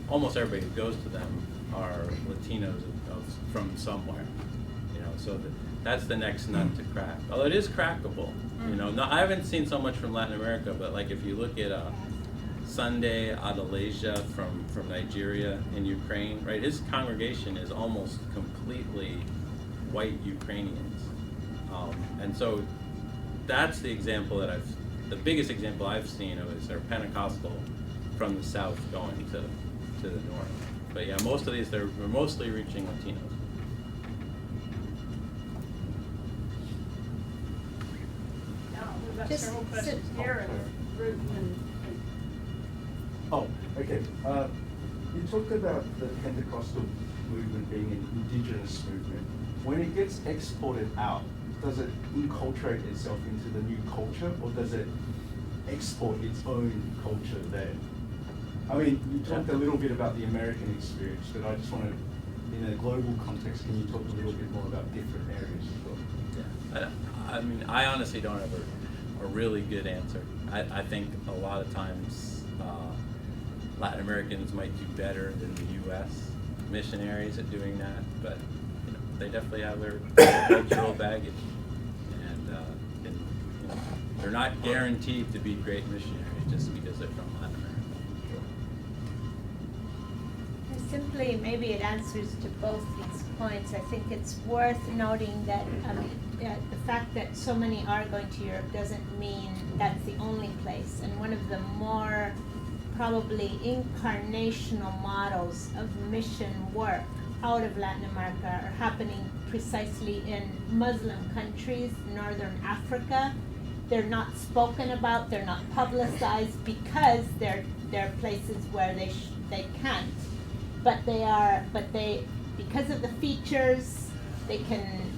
almost everybody who goes to them are Latinos from somewhere. So that's the next nut to crack. Although it is crackable. I haven't seen so much from Latin America, but like if you look at Sunday Adelasia from Nigeria in Ukraine, right? His congregation is almost completely white Ukrainians, and so that's the example the biggest example I've seen of is they're Pentecostal from the south going to the north. But yeah, most of these they're mostly reaching Latinos. We've got Just several sit- questions here and Ruth and Oh, okay. You talked about the Pentecostal movement being an indigenous movement. When it gets exported out, does it inculturate itself into the new culture, or does it export its own culture there? You talked a little bit about the American experience, but I just want to, in a global context, can you talk a little bit more about different areas as well? I honestly don't have a really good answer. I think a lot of times Latin Americans might do better than the U.S. missionaries at doing that, but they definitely have their cultural baggage, and they're not guaranteed to be great missionaries just because they're from Latin America. Simply, maybe it answers to both these points. I think it's worth noting that the fact that so many are going to Europe doesn't mean that's the only place. And one of the more probably incarnational models of mission work out of Latin America are happening precisely in Muslim countries, Northern Africa. They're not spoken about, they're not publicized because they're there are places where they can't, but they because of the features, they can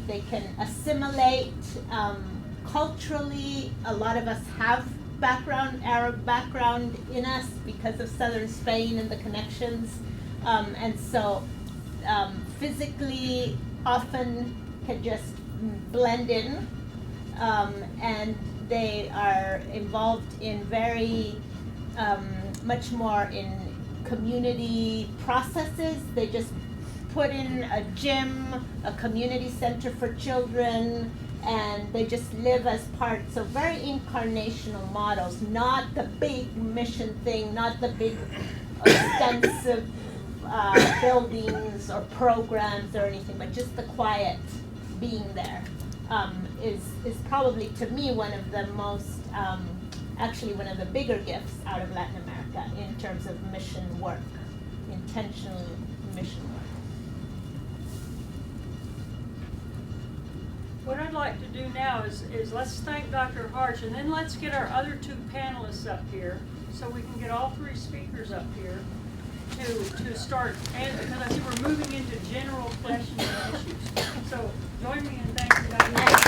assimilate culturally. A lot of us have Arab background in us because of southern Spain and the connections, and so physically often can just blend in, and they are involved in very much more in community processes. They just put in a gym, a community center for children, and they just live as part. So very incarnational models, not the big mission thing, not the big extensive buildings or programs or anything, but just the quiet being there is probably, to me, one of the most, actually one of the bigger gifts out of Latin America in terms of mission work, intentional mission work. What I'd like to do now is let's thank Dr. Hartch, and then let's get our other two panelists up here so we can get all three speakers up here to start, and because I think we're moving into general questions and issues. So join me in thanking Dr. Hartch.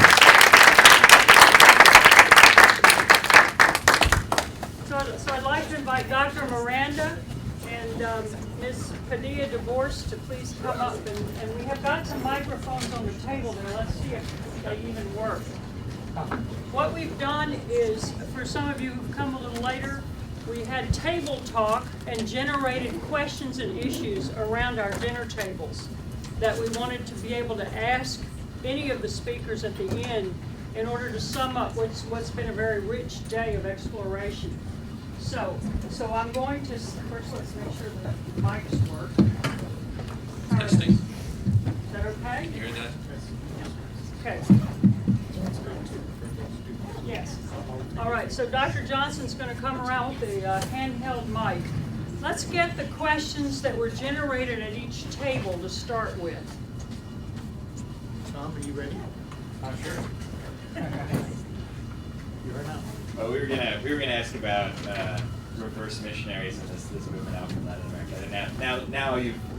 So I'd like to invite Dr. Miranda and Ms. Padilla Divorce to please come up, and we have got some microphones on the table there. Let's see if they even work. What we've done is, for some of you who've come a little later, we had table talk and generated questions and issues around our dinner tables that we wanted to be able to ask any of the speakers at the end in order to sum up what's been a very rich day of exploration. So I'm going to, first let's make sure the mics work. Testing. Is that okay? You hear that? Okay. Yes. All right, so Dr. Johnson's going to come around with the handheld mic. Let's get the questions that were generated at each table to start with. Tom, are you ready? Sure. You are now. Well, we were gonna ask about reverse missionaries and this movement out from Latin America. And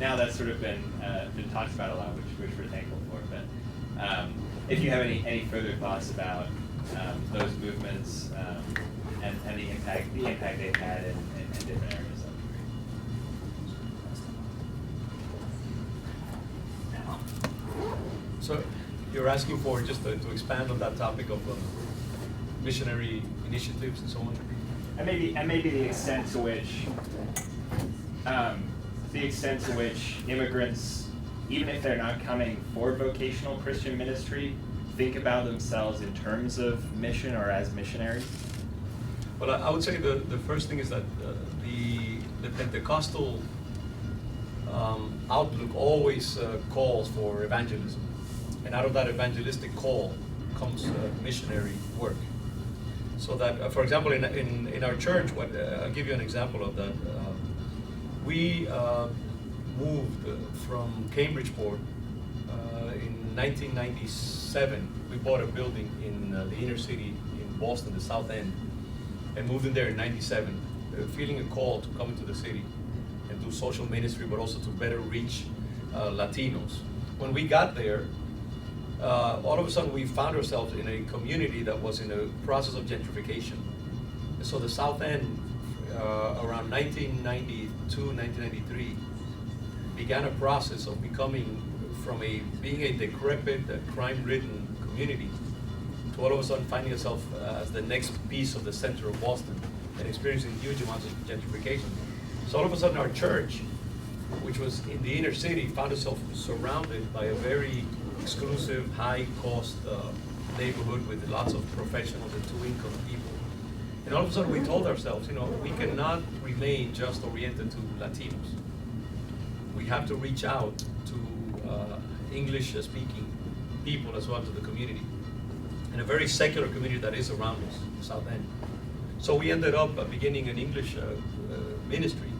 now that's sort of been talked about a lot, which we're thankful for. But if you have any further thoughts about those movements and the impact they've had in different areas, that would be great. So you're asking for just to expand on that topic of missionary initiatives and so on? And maybe the extent to which immigrants, even if they're not coming for vocational Christian ministry, think about themselves in terms of mission or as missionaries? Well, I would say the first thing is that the Pentecostal outlook always calls for evangelism. And out of that evangelistic call comes missionary work. So that, for example, in our church, I'll give you an example of that. We moved from Cambridgeport in 1997. We bought a building in the inner city in Boston, the South End, and moved in there in 97, feeling a call to come into the city and do social ministry, but also to better reach Latinos. When we got there, all of a sudden we found ourselves in a community that was in a process of gentrification. And so the South End, around 1992, 1993, began a process of becoming, from being a decrepit, crime-ridden community, to all of a sudden finding itself as the next piece of the center of Boston and experiencing huge amounts of gentrification. So all of a sudden our church, which was in the inner city, found itself surrounded by a very exclusive, high-cost neighborhood with lots of professionals and two-income people. And all of a sudden we told ourselves, we cannot remain just oriented to Latinos. We have to reach out to English-speaking people as well, to the community, and a very secular community that is around us, South End. So we ended up beginning an English ministry.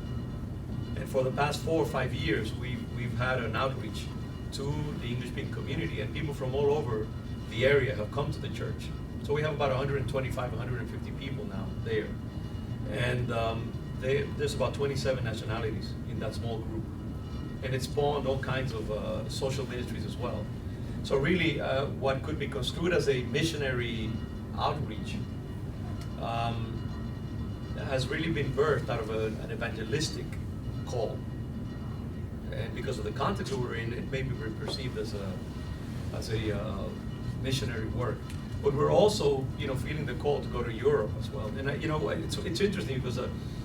And for the past 4 or 5 years, we've had an outreach to the English-speaking community, and people from all over the area have come to the church. So we have about 125, 150 people now there. And there's about 27 nationalities in that small group. And it spawned all kinds of social ministries as well. So really, what could be construed as a missionary outreach has really been birthed out of an evangelistic call. And because of the context that we're in, it may be perceived as a missionary work. But we're also, feeling the call to go to Europe as well. And it's interesting because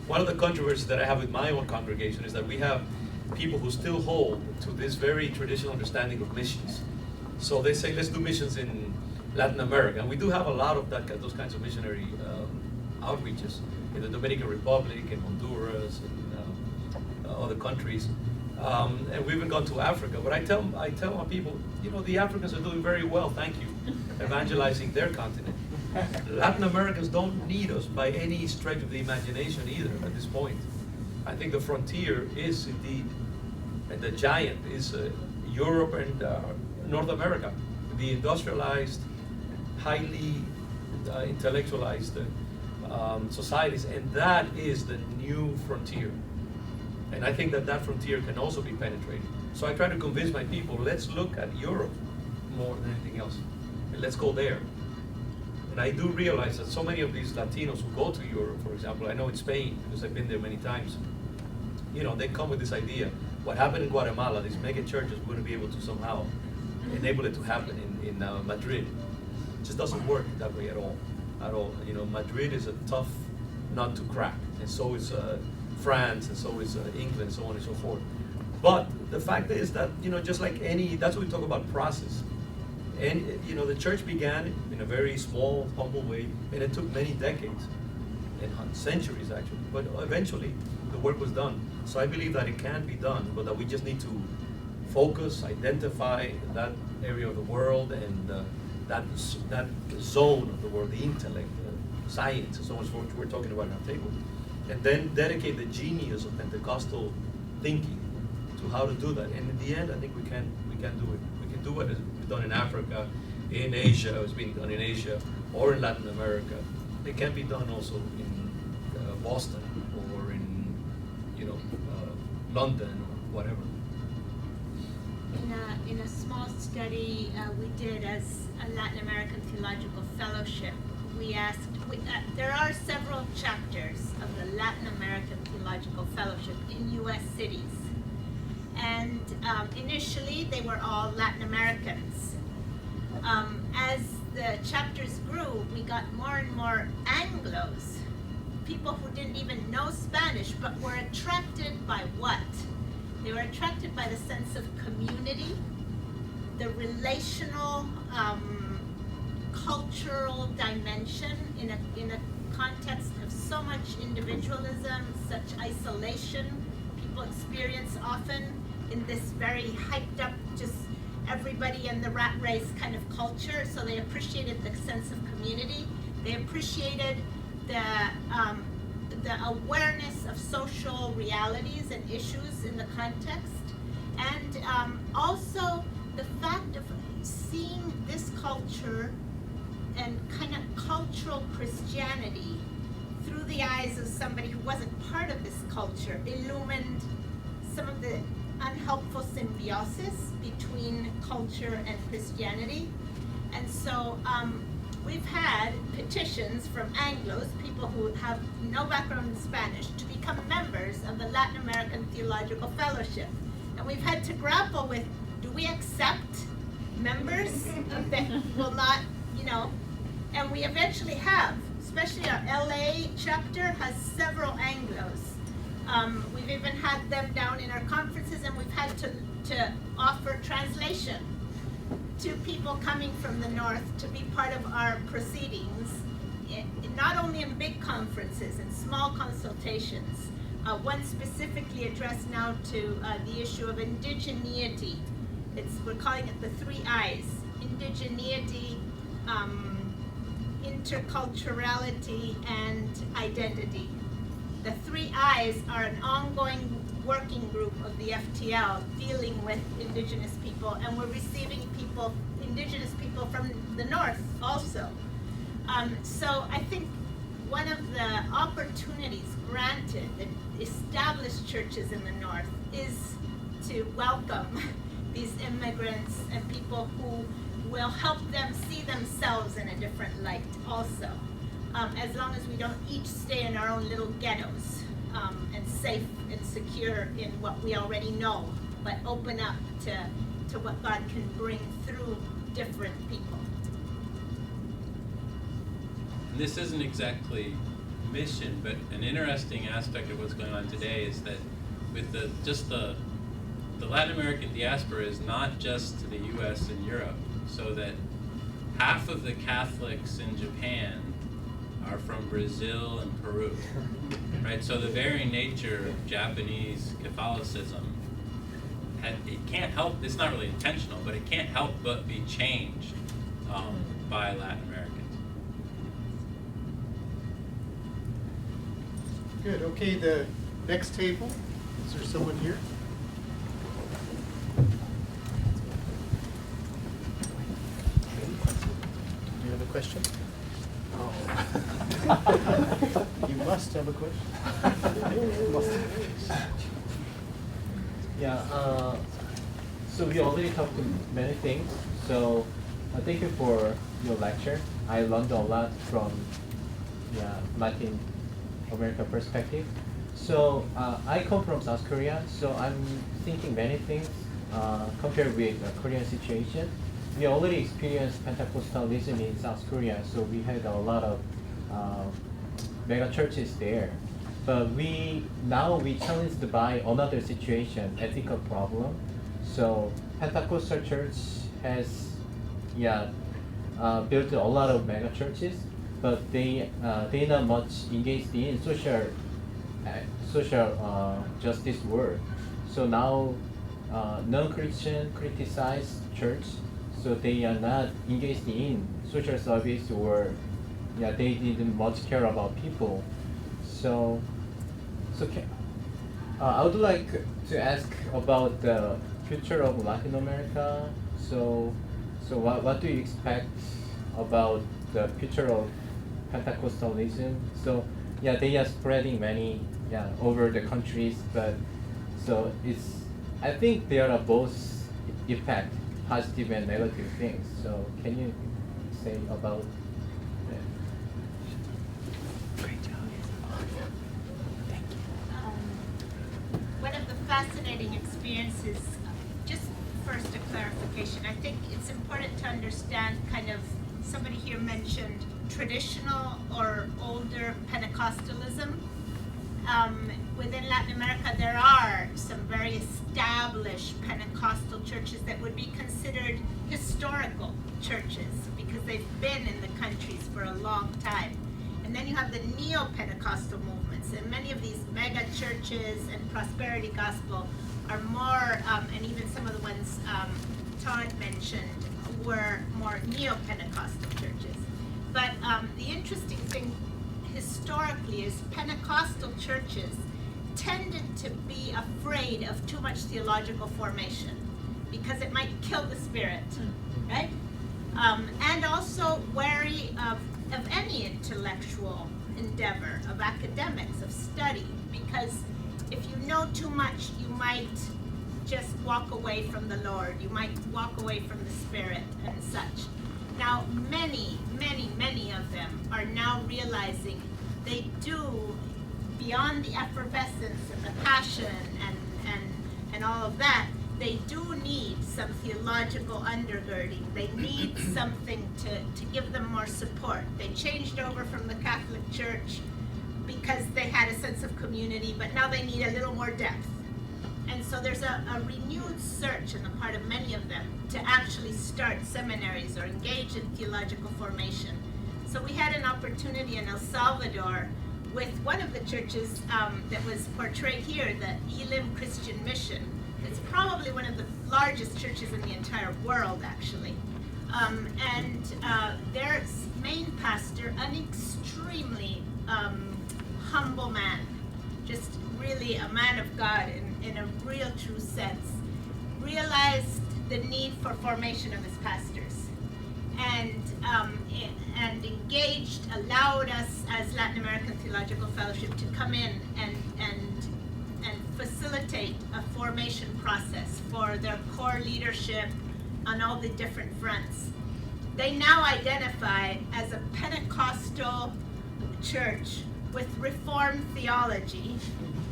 one of the controversies that I have with my own congregation is that we have people who still hold to this very traditional understanding of missions. So they say, let's do missions in Latin America. And we do have a lot of those kinds of missionary outreaches in the Dominican Republic, in Honduras, and other countries. And we even gone to Africa. But I tell my people, the Africans are doing very well, thank you, evangelizing their continent. Latin Americans don't need us by any stretch of the imagination either at this point. I think the frontier is indeed, and the giant is Europe and North America, the industrialized, highly intellectualized societies, and that is the new frontier. And I think that frontier can also be penetrated. So I try to convince my people, let's look at Europe more than anything else, and let's go there. And I do realize that so many of these Latinos who go to Europe, for example, I know in Spain, because I've been there many times, they come with this idea, what happened in Guatemala, these mega churches, we're going to be able to somehow enable it to happen in Madrid. It just doesn't work that way at all. Madrid is a tough nut to crack, and so is France, and so is England, and so on and so forth. But the fact is that, just like that's what we talk about process. And, the church began in a very small, humble way, and it took many decades, and centuries actually, but eventually the work was done. So I believe that it can be done, but that we just need to focus, identify that area of the world, and that zone of the world, the intellect, science, and so on and so forth, which we're talking about at our table. And then dedicate the genius of Pentecostal thinking to how to do that. And in the end, I think we can do it. We can do what has been done in Africa, in Asia, it's being done in Asia, or in Latin America. It can be done also in Boston, or in London, or whatever. In a small study we did as a Latin American Theological Fellowship, we asked, there are several chapters of the Latin American Theological Fellowship in U.S. cities. And initially they were all Latin Americans. As the chapters grew, we got more and more Anglos, people who didn't even know Spanish, but were attracted by what? They were attracted by the sense of community, the relational, cultural dimension in a context of so much individualism, such isolation people experience often in this very hyped up, just everybody in the rat race kind of culture. So they appreciated the sense of community. They appreciated the awareness of social realities and issues in the context, and also the fact of seeing this culture and kind of cultural Christianity through the eyes of somebody who wasn't part of this culture, illumined some of the unhelpful symbiosis between culture and Christianity. And so we've had petitions from Anglos, people who have no background in Spanish, to become members of the Latin American Theological Fellowship. And we've had to grapple with, do we accept members that will not, and we eventually have, especially our LA chapter has several Anglos. We've even had them down in our conferences, and we've had to offer translation to people coming from the north to be part of our proceedings, not only in big conferences and small consultations. One specifically addressed now to the issue of indigeneity. We're calling it the 3 I's: indigeneity, interculturality, and identity. The 3 I's are an ongoing working group of the FTL dealing with indigenous people, and we're receiving indigenous people from the north also. So I think one of the opportunities granted the established churches in the north is to welcome these immigrants and people who will help them see themselves in a different light also. As long as we don't each stay in our own little ghettos and safe and secure in what we already know, but open up to what God can bring through different people. This isn't exactly mission, but an interesting aspect of what's going on today is that with the Latin American diaspora is not just to the US and Europe, so that half of the Catholics in Japan are from Brazil and Peru, right? So the very nature of Japanese Catholicism, it can't help, it's not really intentional, but it can't help but be changed by Latin Americans. Good, okay, the next table, is there someone here? Do you have a question? You must have a question. Yeah, so we already talked many things. So thank you for your lecture. I learned a lot from Latin America perspective. So I come from South Korea, so I'm thinking many things compared with the Korean situation. We already experienced Pentecostalism in South Korea, so we had a lot of mega churches there. But now we challenged by another situation, ethical problem. So Pentecostal church has built a lot of mega churches, but they not much engaged in social justice work. So now non-Christian criticize church, so they are not engaged in social service, or they didn't much care about people. So I would like to ask about the future of Latin America. So what do you expect about the future of Pentecostalism? So they are spreading many over the countries, but so I think there are both effect, positive and negative things. So can you say about that? Great job. Thank you. One of the fascinating experiences, just first a clarification, I think it's important to understand kind of, somebody here mentioned traditional or older Pentecostalism. Within Latin America, there are some very established Pentecostal churches that would be considered historical churches because they've been in the countries for a long time. And then you have the neo-Pentecostal movements, and many of these mega churches and prosperity gospel are more, and even some of the ones Todd mentioned were more neo-Pentecostal churches. But the interesting thing historically is Pentecostal churches tended to be afraid of too much theological formation because it might kill the spirit, right? And also wary of any intellectual endeavor, of academics, of study, because if you know too much, you might just walk away from the Lord. You might walk away from the Spirit and such. Now, many of them are now realizing they do, beyond the effervescence and the passion and all of that, they do need some theological undergirding. They need something to give them more support. They changed over from the Catholic Church because they had a sense of community, but now they need a little more depth. And so there's a renewed search on the part of many of them to actually start seminaries or engage in theological formation. So we had an opportunity in El Salvador with one of the churches that was portrayed here, the Elim Christian Mission. It's probably one of the largest churches in the entire world, actually. And their main pastor, an extremely humble man, just really a man of God in a real true sense, realized the need for formation of his pastors. and engaged, allowed us as Latin American Theological Fellowship to come in and facilitate a formation process for their core leadership on all the different fronts. They now identify as a Pentecostal church with Reformed theology.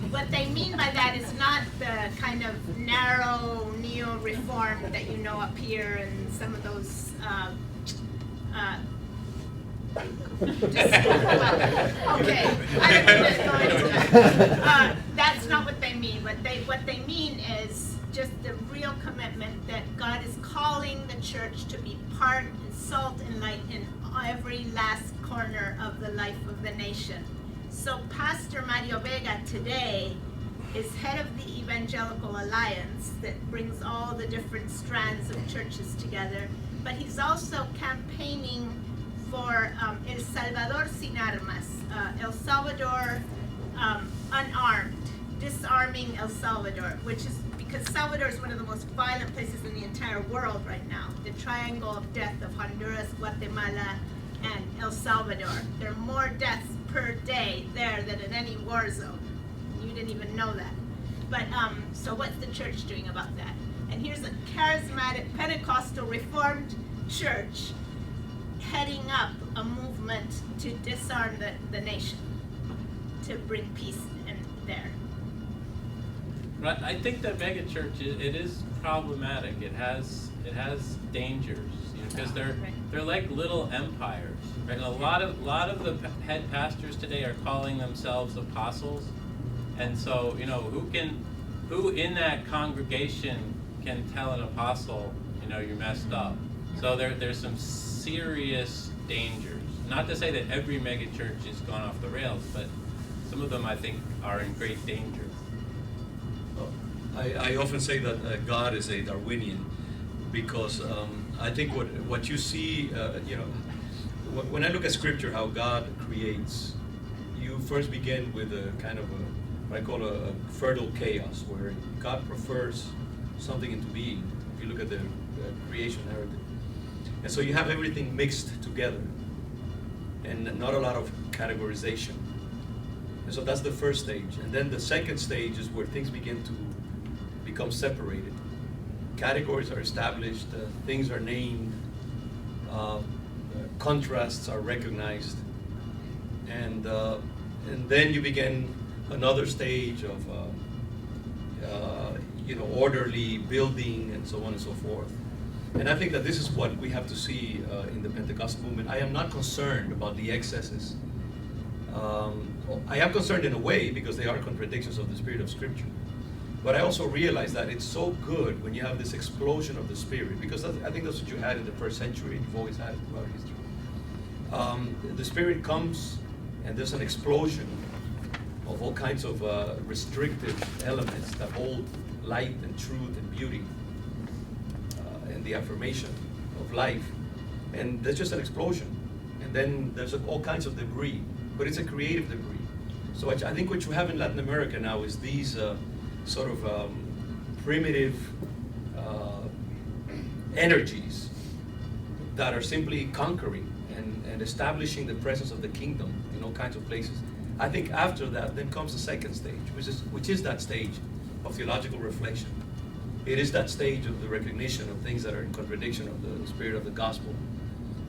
What they mean by that is not the kind of narrow neo-reform that you know up here and some of those okay, I don't mean to go into that. That's not what they mean. What they mean is just the real commitment that God is calling the church to be part and salt and light in every last corner of the life of the nation. So Pastor Mario Vega today is head of the Evangelical Alliance that brings all the different strands of churches together, but he's also campaigning for El Salvador sin armas, El Salvador unarmed, disarming El Salvador, which is because Salvador is one of the most violent places in the entire world right now. The triangle of death of Honduras, Guatemala, and El Salvador. There are more deaths per day there than in any war zone. You didn't even know that. But so what's the church doing about that? And here's a charismatic Pentecostal Reformed church heading up a movement to disarm the nation, to bring peace in there. Right. I think that megachurch it is problematic. It has dangers, because they're like little empires. Right? A lot of the head pastors today are calling themselves apostles, and so who in that congregation can tell an apostle, you're messed up. So there's some serious dangers. Not to say that every megachurch has gone off the rails, but some of them I think are in great danger. I often say that God is a Darwinian, because I think what you see, when I look at Scripture, how God creates, you first begin with a kind of what I call a fertile chaos, where God prefers something into being. If you look at the creation narrative, and so you have everything mixed together, and not a lot of categorization. And so that's the first stage, and then the second stage is where things begin to become separated. Categories are established, things are named, contrasts are recognized, and then you begin another stage of orderly building and so on and so forth. And I think that this is what we have to see in the Pentecostal movement. I am not concerned about the excesses. I am concerned in a way because they are contradictions of the spirit of Scripture. But I also realize that it's so good when you have this explosion of the Spirit, because I think that's what you had in the first century, and you've always had it throughout history. The Spirit comes, and there's an explosion of all kinds of restrictive elements that hold light and truth and beauty and the affirmation of life. And there's just an explosion. And then there's all kinds of debris, but it's a creative debris. So I think what you have in Latin America now is these sort of primitive energies that are simply conquering and establishing the presence of the kingdom in all kinds of places. I think after that, then comes the second stage, which is that stage of theological reflection. It is that stage of the recognition of things that are in contradiction of the spirit of the gospel.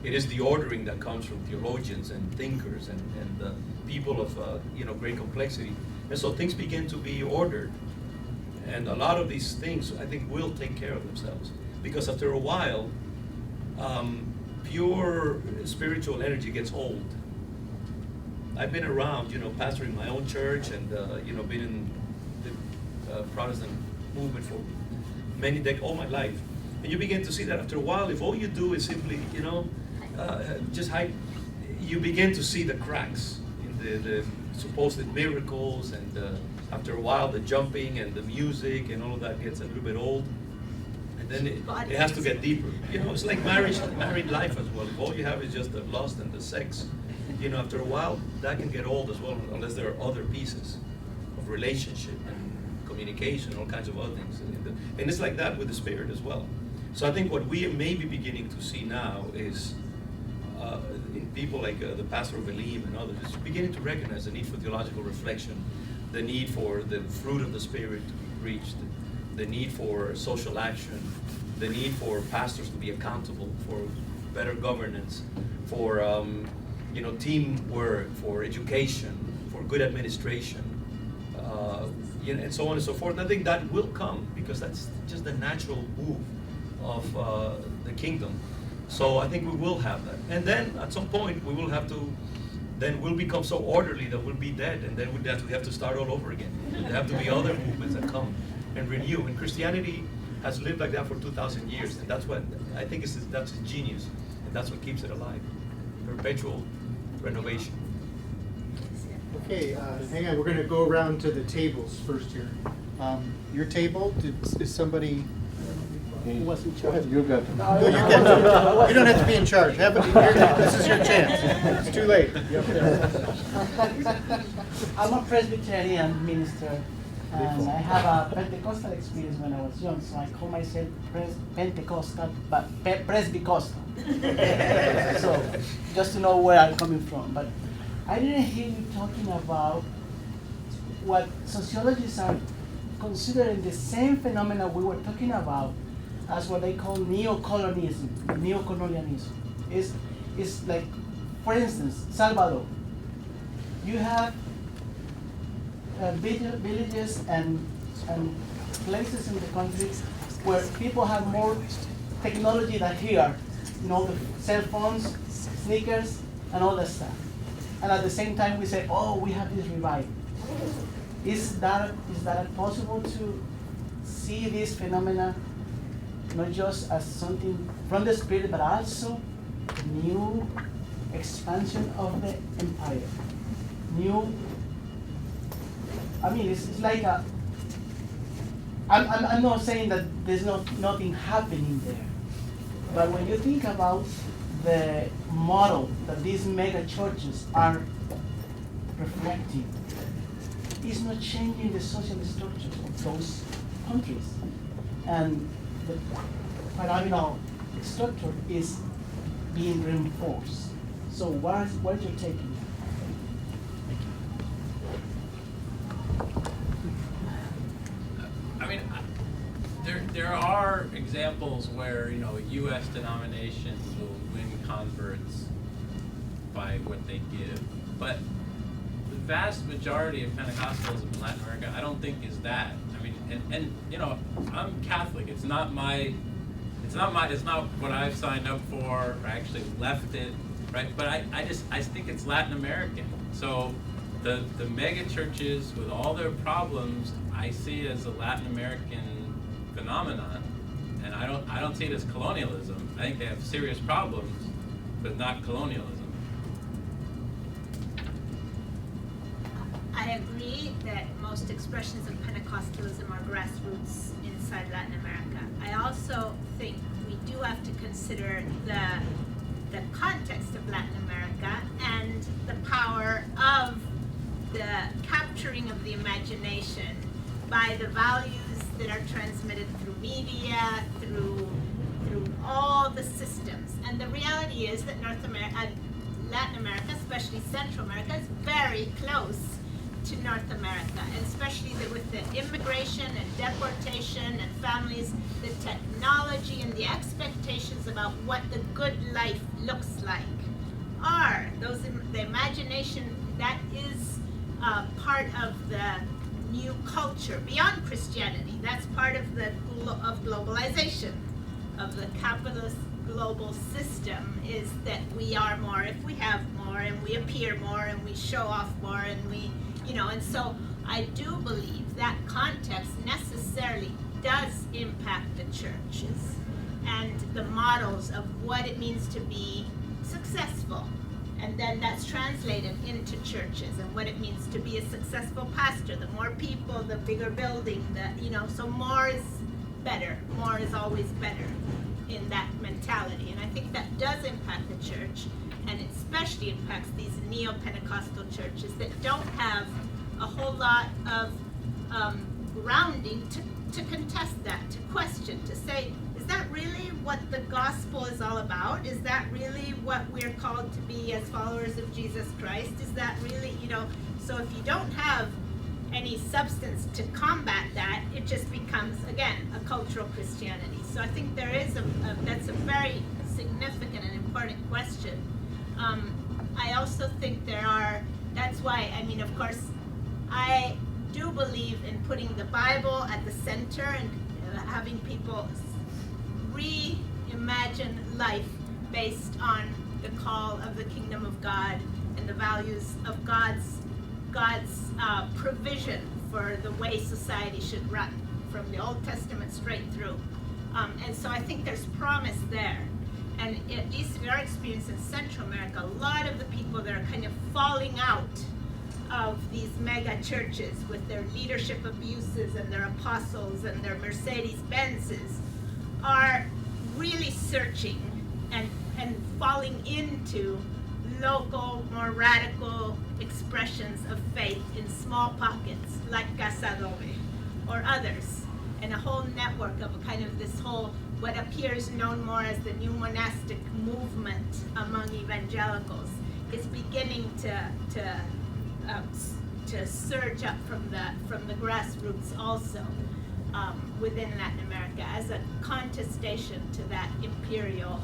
It is the ordering that comes from theologians and thinkers and people of great complexity. And so things begin to be ordered. And a lot of these things, I think, will take care of themselves. Because after a while, pure spiritual energy gets old. I've been around, pastoring my own church and, been in the Protestant movement for many decades, all my life. And you begin to see that after a while, if all you do is simply, just hide, you begin to see the cracks in the supposed miracles, and after a while, the jumping and the music and all of that gets a little bit old. And then it has to get deeper. It's like married life as well. If all you have is just the lust and the sex, after a while, that can get old as well, unless there are other pieces of relationship and communication, all kinds of other things. And it's like that with the Spirit as well. So I think what we may be beginning to see now is in people like the pastor of Elim and others, is beginning to recognize the need for theological reflection, the need for the fruit of the Spirit to be preached, the need for social action, the need for pastors to be accountable for better governance, for teamwork, for education, for good administration, and so on and so forth. And I think that will come because that's just the natural move of the kingdom. So I think we will have that. And then at some point we will have to, then we'll become so orderly that we'll be dead, and then we have to start all over again. There have to be other movements that come and renew. And Christianity has lived like that for 2,000 years, and that's what I think that's genius, and that's what keeps it alive. Perpetual renovation. Okay, hang on, we're gonna go around to the tables first here. Your table, is somebody? Who was in Go charge? ahead. You got it. No, No, you get it. You don't have to be in charge. This is your chance. It's too late. I'm a Presbyterian minister, and I have a Pentecostal experience when I was young, so I call myself Pentecostal, but Presbycostal. So, just to know where I'm coming from. But I didn't hear you talking about what sociologists are considering the same phenomena we were talking about as what they call neocolonialism, neocolonialism. It's like, for instance, Salvador. You have villages and places in the country where people have more technology than here. The cell phones, sneakers, and all that stuff. And at the same time we say, oh, we have this revival. Is that possible to see this phenomena not just as something from the Spirit, but also new expansion of the empire? It's like I'm not saying that there's nothing happening there, but when you think about the model that these mega churches are reflecting, it's not changing the social structures of those countries. And the pyramidal structure is being reinforced. So what is your take on I mean, there are examples where U.S. denominations will win converts by what they give, but the vast majority of Pentecostalism in Latin America, I don't think is that. I mean, and I'm Catholic. It's not what I've signed up for. I actually left it, right? But I think it's Latin American. So the mega churches with all their problems, I see it as a Latin American phenomenon, and I don't see it as colonialism. I think they have serious problems, but not colonialism. I agree that most expressions of Pentecostalism are grassroots inside Latin America. I also think we do have to consider the context of Latin America and the power of the capturing of the imagination by the values that are transmitted through media, through all the systems. And the reality is that Latin America, especially Central America, is very close to North America, and especially with the immigration and deportation and families, the technology and the expectations about what the good life looks like are the imagination that is part of the new culture beyond Christianity. That's part of globalization, of the capitalist global system, is that we are more if we have more, and we appear more, and we show off more, and we, and so I do believe that context necessarily does impact the churches and the models of what it means to be successful. And then that's translated into churches and what it means to be a successful pastor. The more people, the bigger building, so more is better. More is always better in that mentality. And I think that does impact the church, and it especially impacts these neo-Pentecostal churches that don't have a whole lot of grounding to contest that, to question, to say, is that really what the gospel is all about? Is that really what we're called to be as followers of Jesus Christ? Is that really, so if you don't have any substance to combat that, it just becomes, again, a cultural Christianity. So I think there is that's a very significant and important question. I also think that's why, of course, I do believe in putting the Bible at the center and having people reimagine life based on the call of the kingdom of God and the values of God's provision for the way society should run, from the Old Testament straight through. And so I think there's promise there. And at least in our experience in Central America, a lot of the people that are kind of falling out of these mega churches with their leadership abuses and their apostles and their Mercedes-Benzes are really searching and falling into local, more radical expressions of faith in small pockets like Cazadore or others, and a whole network of a kind of this whole, what appears known more as the new monastic movement among evangelicals is beginning to surge up from the grassroots also within Latin America as a contestation to that imperial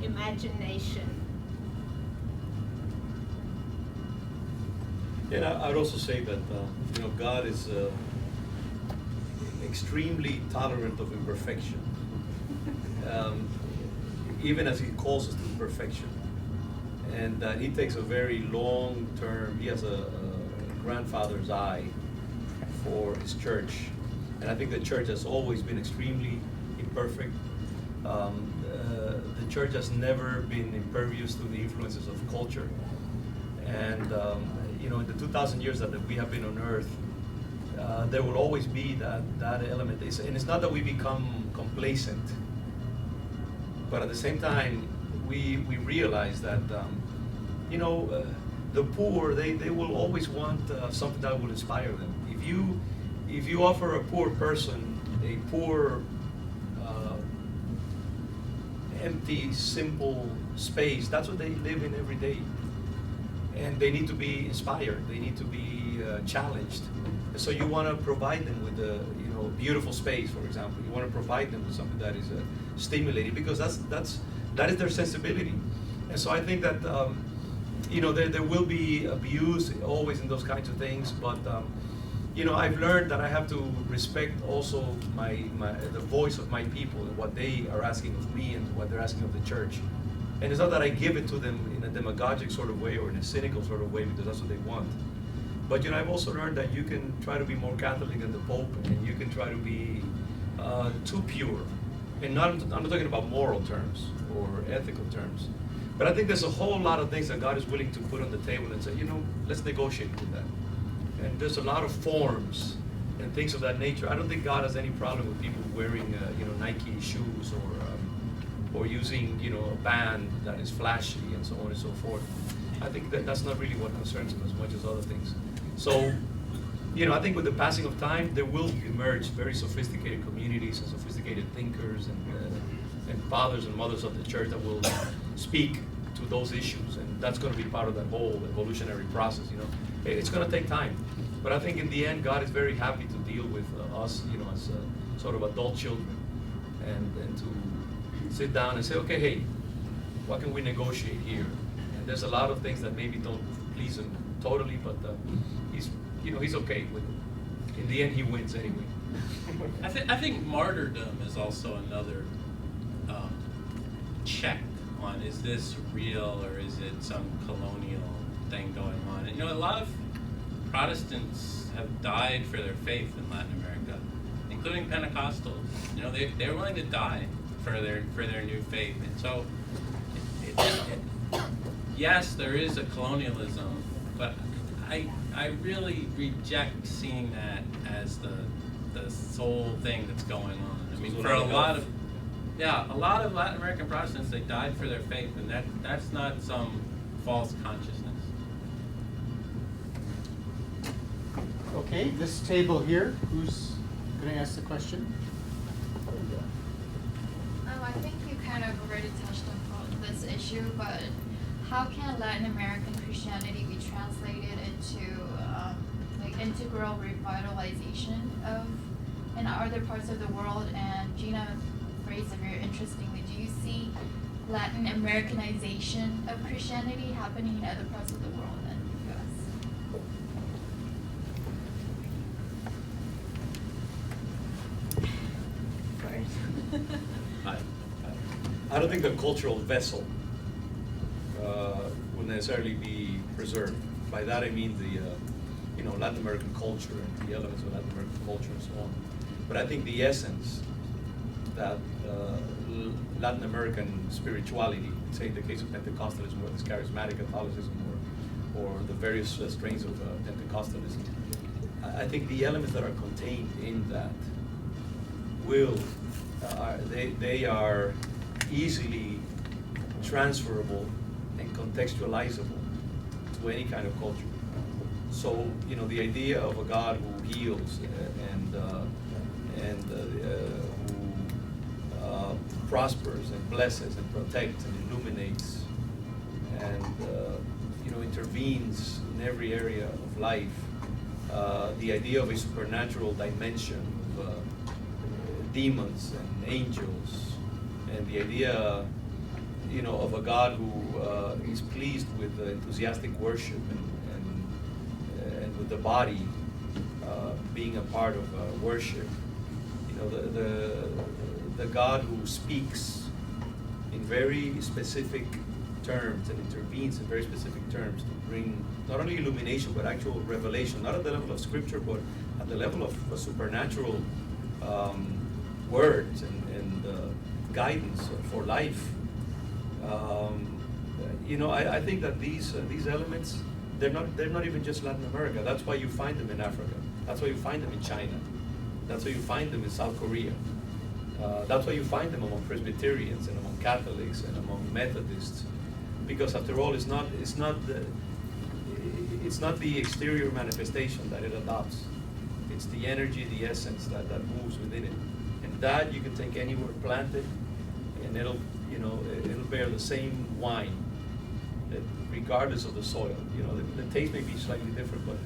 imagination. And I would also say that God is extremely tolerant of imperfection, even as He calls us to perfection. And He takes a very long term. He has a grandfather's eye for His church, and I think the church has always been extremely imperfect. The church has never been impervious to the influences of culture, and in the 2,000 years that we have been on earth, there will always be that element. And it's not that we become complacent, but at the same time, we realize that the poor, they will always want something that will inspire them. If you offer a poor person a poor, empty, simple space, that's what they live in every day. And they need to be inspired. They need to be challenged. And so you want to provide them with a beautiful space, for example. You want to provide them with something that is stimulating, because that is their sensibility. And so I think that there will be abuse always in those kinds of things, but I've learned that I have to respect also the voice of my people and what they are asking of me and what they're asking of the church. And it's not that I give it to them in a demagogic sort of way or in a cynical sort of way because that's what they want. But I've also learned that you can try to be more Catholic than the Pope, and you can try to be too pure. And I'm not talking about moral terms or ethical terms. But I think there's a whole lot of things that God is willing to put on the table and say, let's negotiate with that. And there's a lot of forms and things of that nature. I don't think God has any problem with people wearing Nike shoes or using a band that is flashy and so on and so forth. I think that's not really what concerns him as much as other things. So, I think with the passing of time, there will emerge very sophisticated communities and sophisticated thinkers and fathers and mothers of the church that will speak to those issues, and that's going to be part of that whole evolutionary process. It's going to take time, but I think in the end, God is very happy to deal with us, as sort of adult children, and to sit down and say, okay, hey, what can we negotiate here? And there's a lot of things that maybe don't please him totally, but he's okay with it. In the end, he wins anyway. I think martyrdom is also another check on, is this real or is it some colonial thing going on? And a lot of Protestants have died for their faith in Latin America, including Pentecostals. They're willing to die for their new faith. And so, yes, there is a colonialism, but I really reject seeing that as the sole thing that's going on. I mean, for a lot of Latin American Protestants, they died for their faith, and that's not some false consciousness. Okay, this table here, who's going to ask the question? I think you kind already touched on this issue, but how can Latin American Christianity be translated into like integral revitalization of in other parts of the world? And Gina phrased it very interestingly. Do you see Latin Americanization of Christianity happening in other parts of the world than the US? I don't think the cultural vessel will necessarily be preserved. By that I mean the Latin American culture and the elements of Latin American culture and so on. But I think the essence that Latin American spirituality, say in the case of Pentecostalism or this Charismatic Catholicism or the various strains of Pentecostalism, I think the elements that are contained in that they are easily transferable and contextualizable to any kind of culture. So, the idea of a God who heals and who prospers and blesses and protects and illuminates and intervenes in every area of life. The idea of a supernatural dimension of demons and angels, and the idea, of a God who is pleased with enthusiastic worship and with the body being a part of worship. The God who speaks in very specific terms and intervenes in very specific terms to bring not only illumination but actual revelation, not at the level of scripture but at the level of supernatural words and guidance for life. I think that these elements, they're not even just Latin America. That's why you find them in Africa. That's why you find them in China. That's why you find them in South Korea. That's why you find them among Presbyterians and among Catholics and among Methodists, because after all, it's not the exterior manifestation that it adopts. It's the energy, the essence that moves within it, and that you can take anywhere, plant it, and it'll bear the same wine, regardless of the soil. The taste may be slightly different, but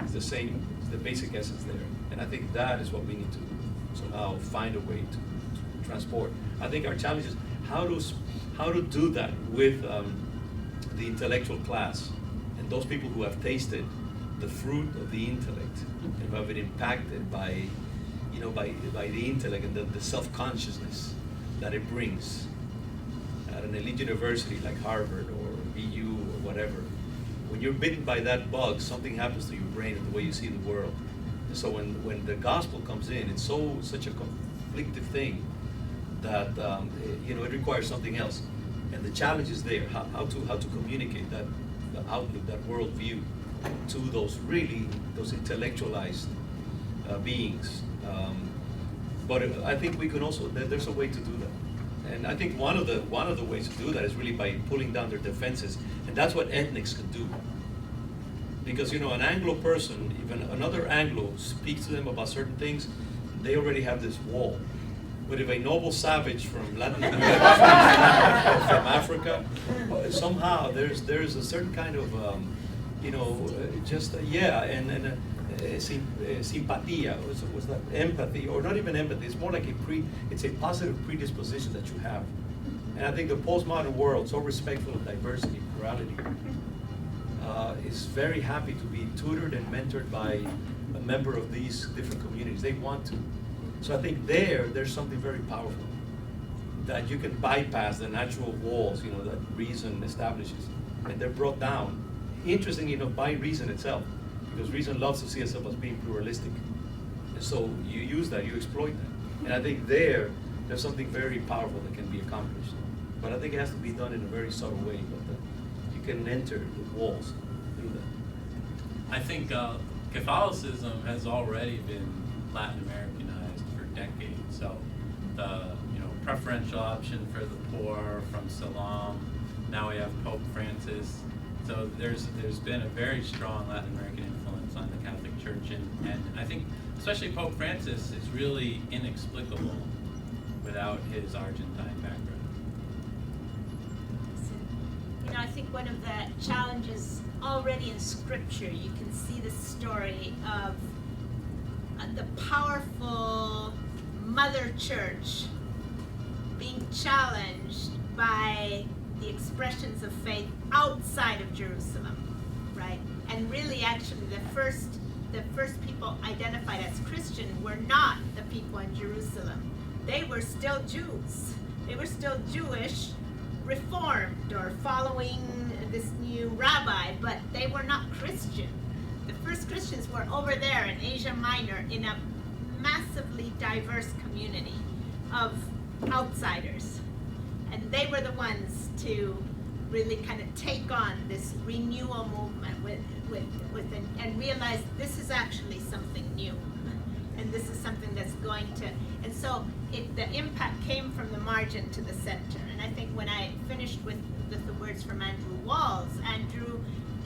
it's the same. It's the basic essence there, and I think that is what we need to somehow find a way to transport. I think our challenge is how to do that with the intellectual class and those people who have tasted the fruit of the intellect and who have been impacted by the intellect and the self-consciousness that it brings at an elite university like Harvard or BU or whatever. When you're bitten by that bug, something happens to your brain and the way you see the world. And so when the gospel comes in, it's such a conflictive thing that it requires something else. And the challenge is there, how to communicate that outlook, that worldview to those intellectualized beings. But I think we can also, there's a way to do that. And I think one of the ways to do that is really by pulling down their defenses, and that's what ethnics can do. Because an Anglo person, even another Anglo, speaks to them about certain things, they already have this wall. But if a noble savage from Latin America, from Africa, somehow there's a certain kind of simpatia, was that empathy, or not even empathy? It's more like it's a positive predisposition that you have. And I think the postmodern world, so respectful of diversity, plurality, is very happy to be tutored and mentored by a member of these different communities. They want to. So I think there's something very powerful, that you can bypass the natural walls, that reason establishes, and they're brought down, interestingly enough, by reason itself, because reason loves to see itself as being pluralistic. And so you use that, you exploit that. And I think there's something very powerful that can be accomplished. But I think it has to be done in a very subtle way, but you can enter the walls through that. I think Catholicism has already been Latin Americanized for decades. So the preferential option for the poor from Salam. Now we have Pope Francis. So there's been a very strong Latin American influence on the Catholic Church, and I think especially Pope Francis is really inexplicable without his Argentine background. You know, I think one of the challenges already in Scripture, you can see the story of the powerful mother church being challenged by the expressions of faith outside of Jerusalem, right? And really, actually, the first people identified as Christian were not the people in Jerusalem. They were still Jews. They were still Jewish, reformed, or following this new rabbi, but they were not Christian. The first Christians were over there in Asia Minor in a massively diverse community of outsiders. And they were the ones to really kind of take on this renewal movement and realize this is actually something new. And this is something that's going to, and so the impact came from the margin to the center. And I think when I finished with the words from Andrew Walls,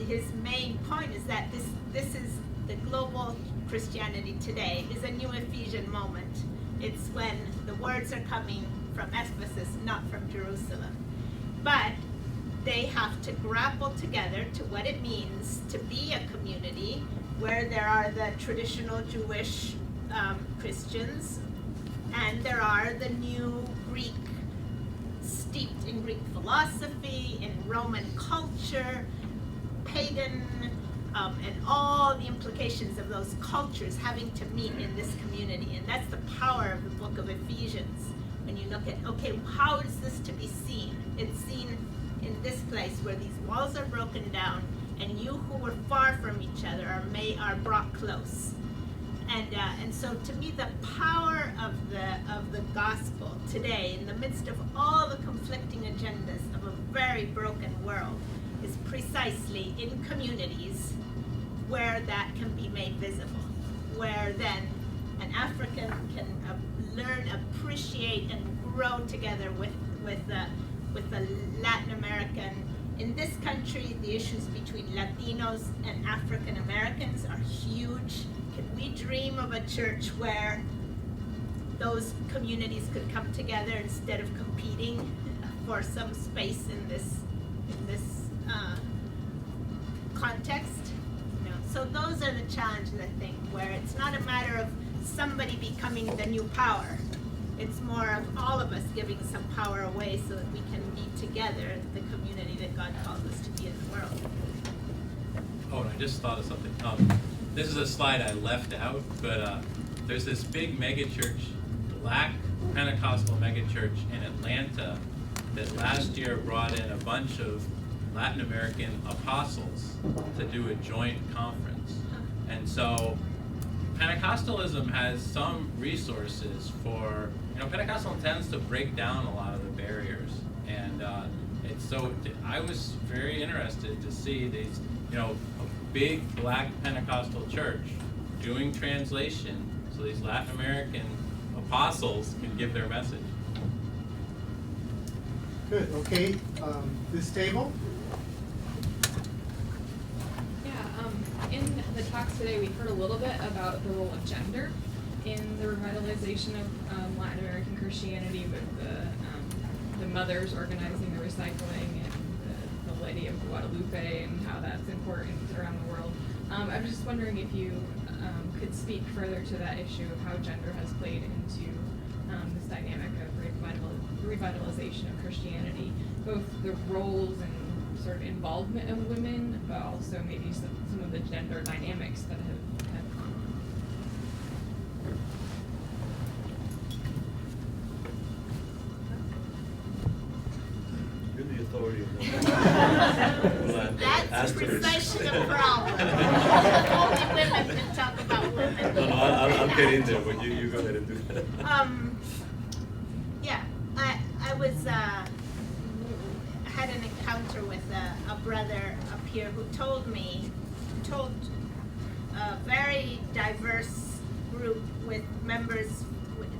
his main point is that this is the global Christianity today is a new Ephesian moment. It's when the words are coming from Ephesus, not from Jerusalem. But they have to grapple together to what it means to be a community where there are the traditional Jewish Christians, and there are the new Greek, steeped in Greek philosophy, in Roman culture, pagan, and all the implications of those cultures having to meet in this community. And that's the power of the book of Ephesians. When you look at, okay, how is this to be seen? It's seen in this place where these walls are broken down, and you who were far from each other are brought close. And so to me, the power of the gospel today, in the midst of all the conflicting agendas of a very broken world, is precisely in communities where that can be made visible, where then an African can learn, appreciate, and grow together with the Latin American. In this country, the issues between Latinos and African Americans are huge. Can we dream of a church where those communities could come together instead of competing for some space in this context? You know, so those are the challenges, I think, where it's not a matter of somebody becoming the new power. It's more of all of us giving some power away so that we can be together the community that God calls us to be in the world. Oh, and I just thought of something. This is a slide I left out, but there's this big megachurch, Black Pentecostal megachurch in Atlanta that last year brought in a bunch of Latin American apostles to do a joint conference. And so Pentecostalism has some resources for, Pentecostal tends to break down a lot of the barriers. And I was very interested to see these, a big Black Pentecostal church doing translation so these Latin American apostles can give their message. Good, okay. This table? In the talks today, we heard a little bit about the role of gender in the revitalization of Latin American Christianity, with the mothers organizing the recycling and the Lady of Guadalupe and how that's important around the world. I was just wondering if you could speak further to that issue of how gender has played into this dynamic of revitalization of Christianity, both the roles and sort of involvement of women, but also maybe some of the gender dynamics that have gone on. You're the authority of that. That's precisely the problem. Only women can talk about women. No, I'll get in there, but you go ahead and do that. Yeah, I was had an encounter with a brother up here who told a very diverse group with members,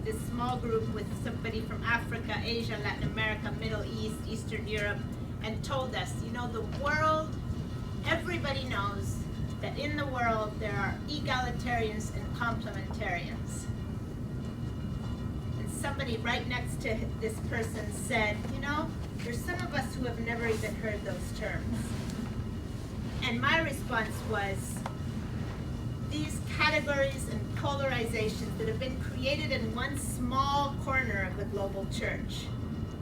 this small group with somebody from Africa, Asia, Latin America, Middle East, Eastern Europe, and told us, the world, everybody knows that in the world there are egalitarians and complementarians. And somebody right next to this person said, you know, there's some of us who have never even heard those terms. And my response was, these categories and polarizations that have been created in one small corner of the global church,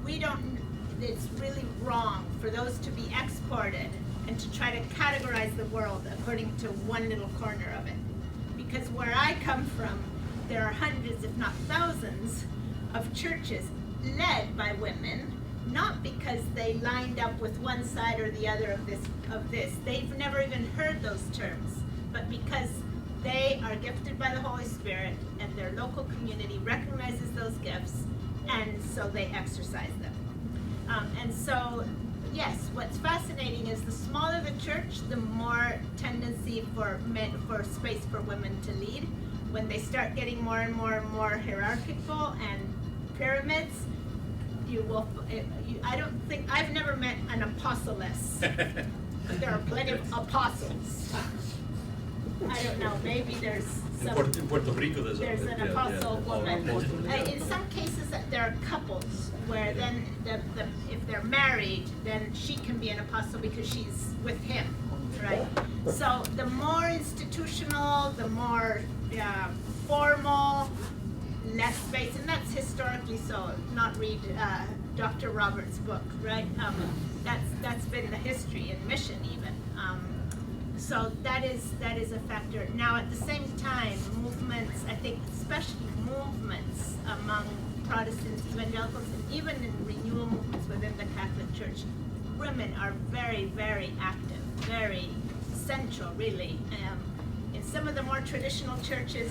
it's really wrong for those to be exported and to try to categorize the world according to one little corner of it. Because where I come from, there are hundreds, if not thousands, of churches led by women, not because they lined up with one side or the other of this. They've never even heard those terms, but because they are gifted by the Holy Spirit and their local community recognizes those gifts, and so they exercise them. And so, yes, what's fascinating is the smaller the church, the more tendency for space for women to lead. When they start getting more and more and more hierarchical and pyramids, I've never met an apostoless, but there are plenty of apostles. I don't know, maybe there's some. In Puerto Rico, there's an apostle woman. In some cases, there are couples where then if they're married, then she can be an apostle because she's with him, right? So the more institutional, the more formal, less space, and that's historically so. Not read Dr. Roberts' book, right? That's been the history in mission even. So that is a factor. Now at the same time, movements, I think especially movements among Protestants, evangelicals, and even in renewal movements within the Catholic Church, women are very, very active, very central really. In some of the more traditional churches,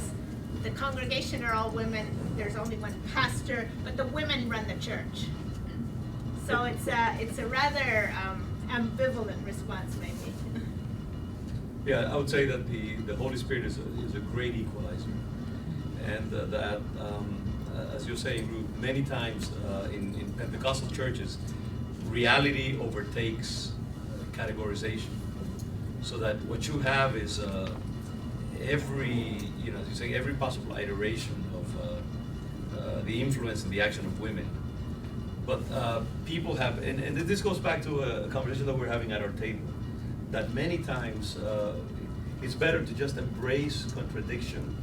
the congregation are all women, there's only one pastor, but the women run the church. So it's a rather ambivalent response maybe. Yeah, I would say that the Holy Spirit is a great equalizer, and that, as you're saying, Ruth, many times in Pentecostal churches, reality overtakes categorization, so that what you have is every, as you say, every possible iteration of the influence and the action of women. But people have, and this goes back to a conversation that we're having at our table, that many times it's better to just embrace contradiction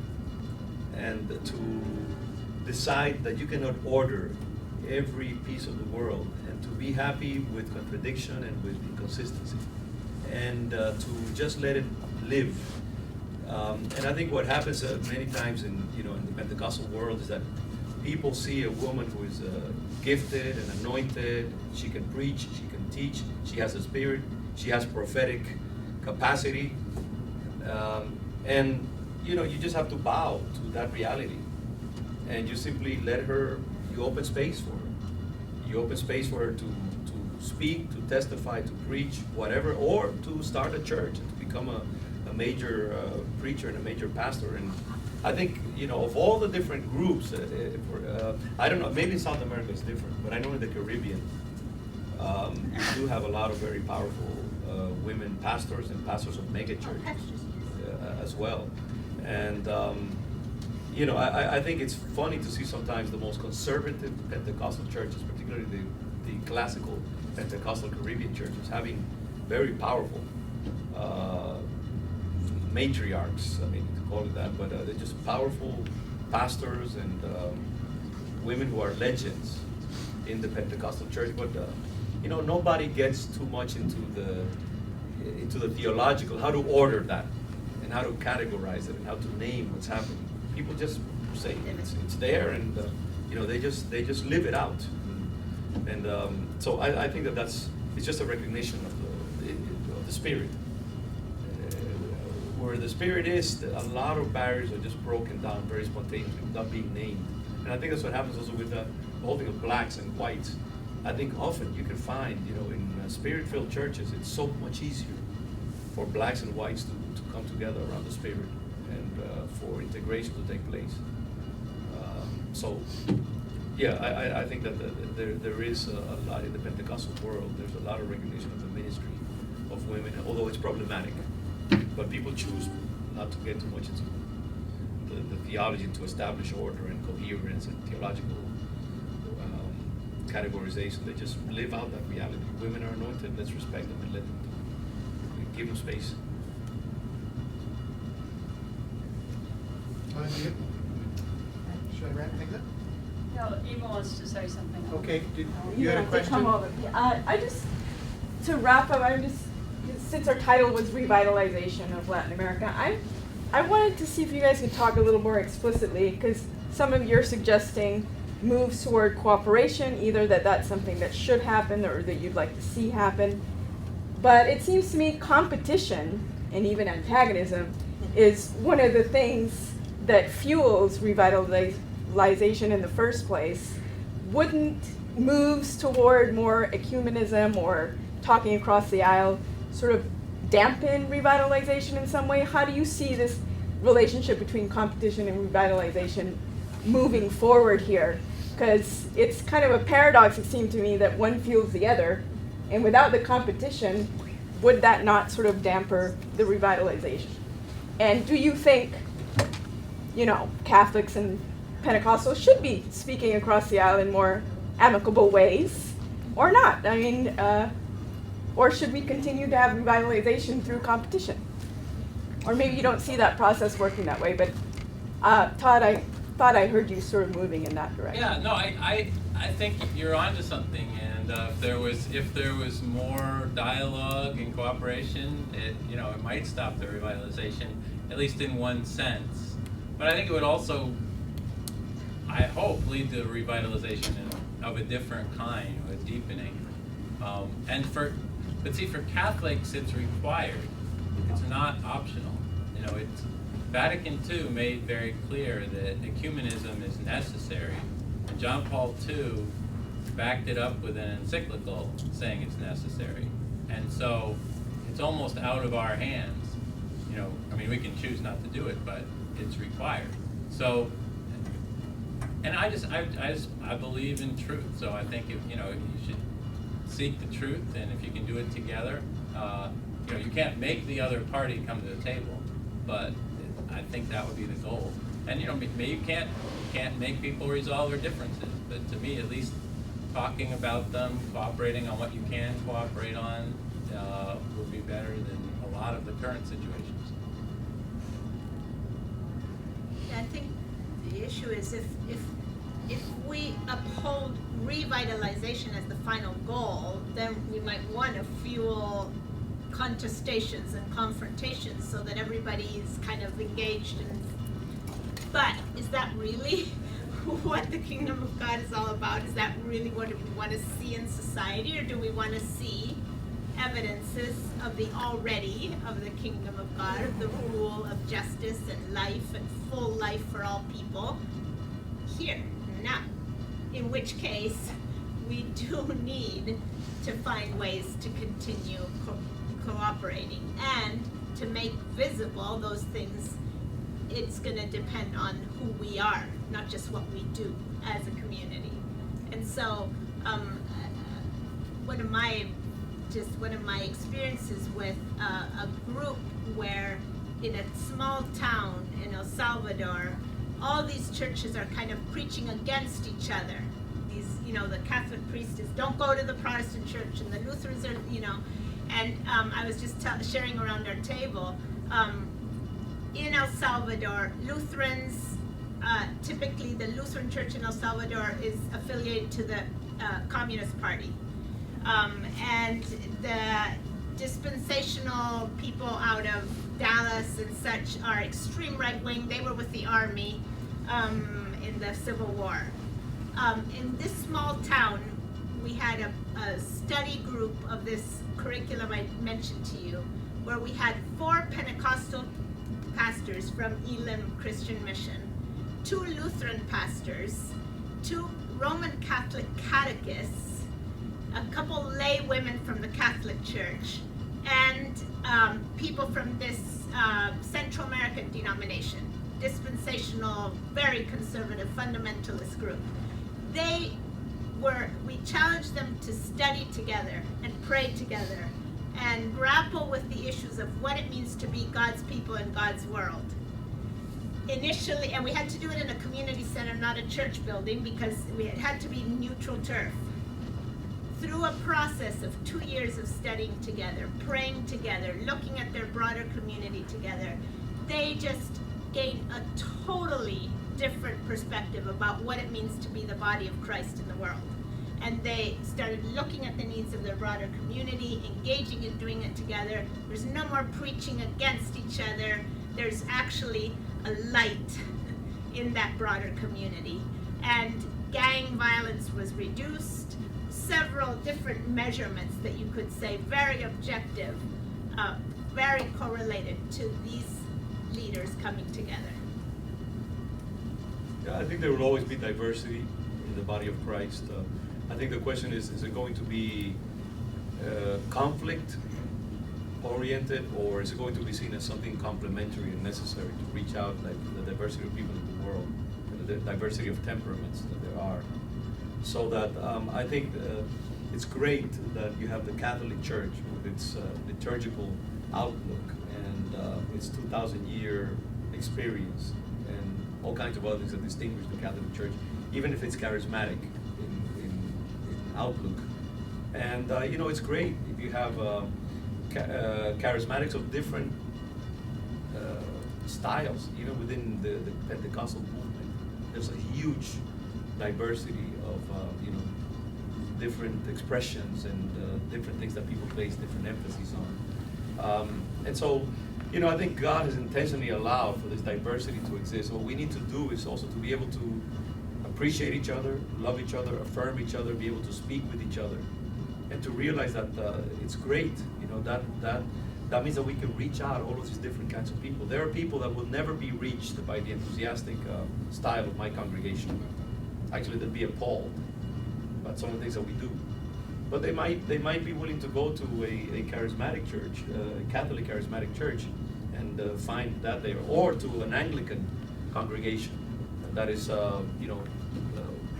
and to decide that you cannot order every piece of the world, and to be happy with contradiction and with inconsistency, and to just let it live. And I think what happens many times in the Pentecostal world is that people see a woman who is gifted and anointed. She can preach, she can teach, she has a spirit, she has prophetic capacity, and you just have to bow to that reality, and you simply let her. You open space for her. You open space for her to speak, to testify, to preach, whatever, or to start a church and to become a major preacher and a major pastor. And I think, of all the different groups, I don't know, maybe in South America it's different, but I know in the Caribbean, you do have a lot of very powerful women pastors and pastors of mega churches as well. And, I think it's funny to see sometimes the most conservative Pentecostal churches, particularly the classical Pentecostal Caribbean churches, having very powerful matriarchs, I mean, to call it that, but they're just powerful pastors and women who are legends in the Pentecostal church. But nobody gets too much into the theological, how to order that, and how to categorize it, and how to name what's happening. People just say it's there, and they just live it out. And so I think it's just a recognition of the Spirit. Where the Spirit is, a lot of barriers are just broken down very spontaneously without being named. And I think that's what happens also with the whole thing of blacks and whites. I think often you can find, in Spirit-filled churches, it's so much easier for blacks and whites to come together around the Spirit, and for integration to take place. I think that there is a lot in the Pentecostal world. There's a lot of recognition of the ministry of women, although it's problematic. But people choose not to get too much into the theology, to establish order and coherence and theological categorization. They just live out that reality. Women are anointed. Let's respect them and let them give them space. Should I wrap things up? No, Eva wants to say something. Okay, you had a question? I just, to wrap up, since our title was Revitalization of Latin America, I wanted to see if you guys could talk a little more explicitly, because some of you are suggesting moves toward cooperation, either that's something that should happen or that you'd like to see happen. But it seems to me competition and even antagonism is one of the things that fuels revitalization in the first place. Wouldn't moves toward more ecumenism or talking across the aisle sort of dampen revitalization in some way? How do you see this relationship between competition and revitalization moving forward here? Because it's kind of a paradox, it seemed to me, that one fuels the other, and without the competition, would that not sort of damper the revitalization? And do you think, Catholics and Pentecostals should be speaking across the aisle in more amicable ways, or not? I mean, or should we continue to have revitalization through competition? Or maybe you don't see that process working that way, but Todd, I thought I heard you sort of moving in that direction. Yeah, no, I think you're onto something, and if there was more dialogue and cooperation, it might stop the revitalization, at least in one sense. But I think it would also, I hope, lead to revitalization of a different kind, a deepening. But for Catholics, it's required. It's not optional. Vatican II made very clear that ecumenism is necessary, and John Paul II backed it up with an encyclical saying it's necessary. And so it's almost out of our hands. We can choose not to do it, but it's required. So, and I believe in truth. So I think you should seek the truth, and if you can do it together, you can't make the other party come to the table, but I think that would be the goal. And maybe you can't make people resolve their differences, but to me, at least talking about them, cooperating on what you can cooperate on, would be better than a lot of the current situations. I think the issue is if we uphold revitalization as the final goal, then we might want to fuel contestations and confrontations so that everybody is kind of engaged in. But is that really what the kingdom of God is all about? Is that really what we want to see in society, or do we want to see evidences of the already of the kingdom of God, of the rule of justice and life and full life for all people here, now? In which case, we do need to find ways to continue cooperating and to make visible those things. It's going to depend on who we are, not just what we do as a community. And so one of my experiences with a group where in a small town in El Salvador, all these churches are kind of preaching against each other. These, the Catholic priest is, don't go to the Protestant church, and the Lutherans are, and I was just sharing around our table, in El Salvador, Lutherans, typically the Lutheran church in El Salvador is affiliated to the Communist Party. And the dispensational people out of Dallas and such are extreme right-wing. They were with the army in the Civil War. In this small town, we had a study group of this curriculum I mentioned to you, where we had 4 Pentecostal pastors from Elim Christian Mission, 2 Lutheran pastors, 2 Roman Catholic catechists, a couple lay women from the Catholic Church, and people from this Central American denomination, dispensational, very conservative, fundamentalist group. We challenged them to study together and pray together and grapple with the issues of what it means to be God's people in God's world. And we had to do it in a community center, not a church building, because it had to be neutral turf. through a process of 2 years of studying together, praying together, looking at their broader community together, they just gained a totally different perspective about what it means to be the body of Christ in the world. And they started looking at the needs of their broader community, engaging and doing it together. There's no more preaching against each other. There's actually a light in that broader community. And gang violence was reduced. Several different measurements that you could say very objective, very correlated to these leaders coming together. Yeah, I think there will always be diversity in the body of Christ. I think the question is it going to be conflict-oriented, or is it going to be seen as something complementary and necessary to reach out, like the diversity of people in the world, and the diversity of temperaments that there are? So that I think it's great that you have the Catholic Church with its liturgical outlook and its 2,000-year experience and all kinds of other things that distinguish the Catholic Church, even if it's charismatic in outlook. And you know, it's great if you have charismatics of different styles, even within the Pentecostal movement. There's a huge diversity of you know, different expressions and different things that people place different emphases on. And so, you know, I think God has intentionally allowed for this diversity to exist. What we need to do is also to be able to appreciate each other, love each other, affirm each other, be able to speak with each other, and to realize that it's great. You know, that means that we can reach out all of these different kinds of people. There are people that will never be reached by the enthusiastic style of my congregation. Actually, they'd be appalled about some of the things that we do. But they might be willing to go to a charismatic church, a Catholic charismatic church, and find that there, or to an Anglican congregation that is, you know,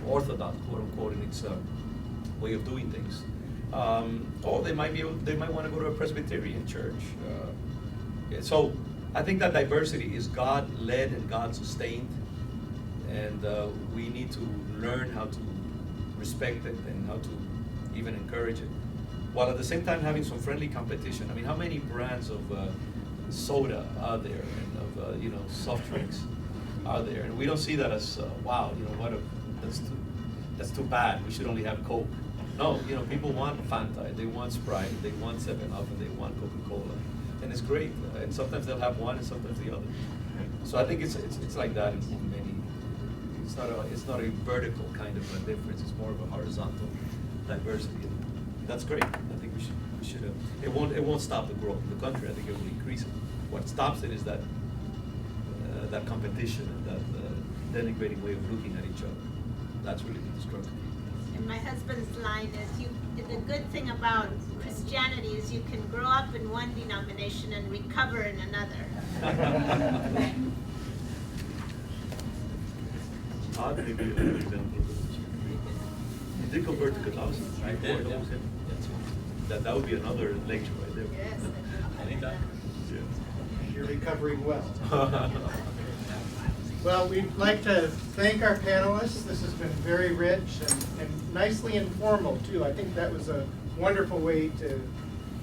orthodox, quote unquote, in its way of doing things. Or they might want to go to a Presbyterian church. So I think that diversity is God-led and God-sustained, and we need to learn how to respect it and how to even encourage it, while at the same time having some friendly competition. I mean, how many brands of soda are there, and of you know, soft drinks are there? And we don't see that as wow, you know, that's too bad. We should only have Coke. No, you know, people want Fanta, they want Sprite, they want 7-Up, and they want Coca-Cola, and it's great. And sometimes they'll have one, and sometimes the other. So I think it's like that in many. It's not a vertical kind of a difference. It's more of a horizontal diversity. And that's great. I think we should. It won't stop the growth of the country. I think it will increase it. What stops it is that that competition and that denigrating way of looking at each other. That's really the destructive. And my husband's line is, the good thing about Christianity is you can grow up in one denomination and recover in another. Todd may be another example. He did convert to Catholicism. I did, yeah. That would be another lecture right there. Yes. Anytime. Yeah. You're recovering well. Well, we'd like to thank our panelists. This has been very rich and nicely informal, too. I think that was a wonderful way to,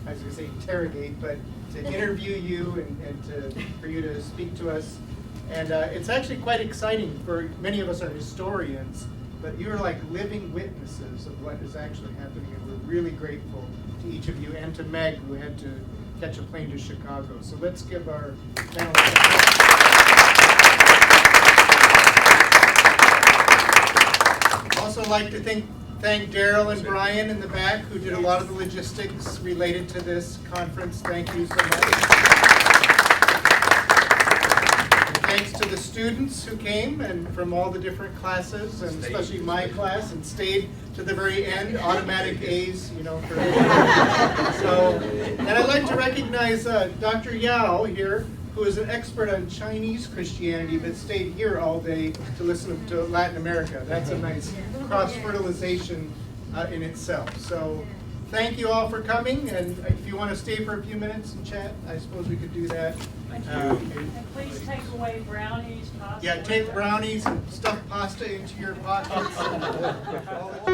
I was going to say interrogate, but to interview you and for you to speak to us. And it's actually quite exciting. For many of us are historians, but you're like living witnesses of what is actually happening. And we're really grateful to each of you, and to Meg, who had to catch a plane to Chicago. So let's give our panelists also like to thank Daryl and Brian in the back, who did a lot of the logistics related to this conference. Thank you so much. And thanks to the students who came and from all the different classes, and especially my class, and stayed to the very end. Automatic A's, you know. So, and I'd like to recognize Dr. Yao here, who is an expert on Chinese Christianity, but stayed here all day to listen to Latin America. That's a nice cross-fertilization in itself. So thank you all for coming, and if you want to stay for a few minutes and chat, I suppose we could do that. And please take away brownies, pasta. Yeah, take brownies and stuff pasta into your pockets. And all the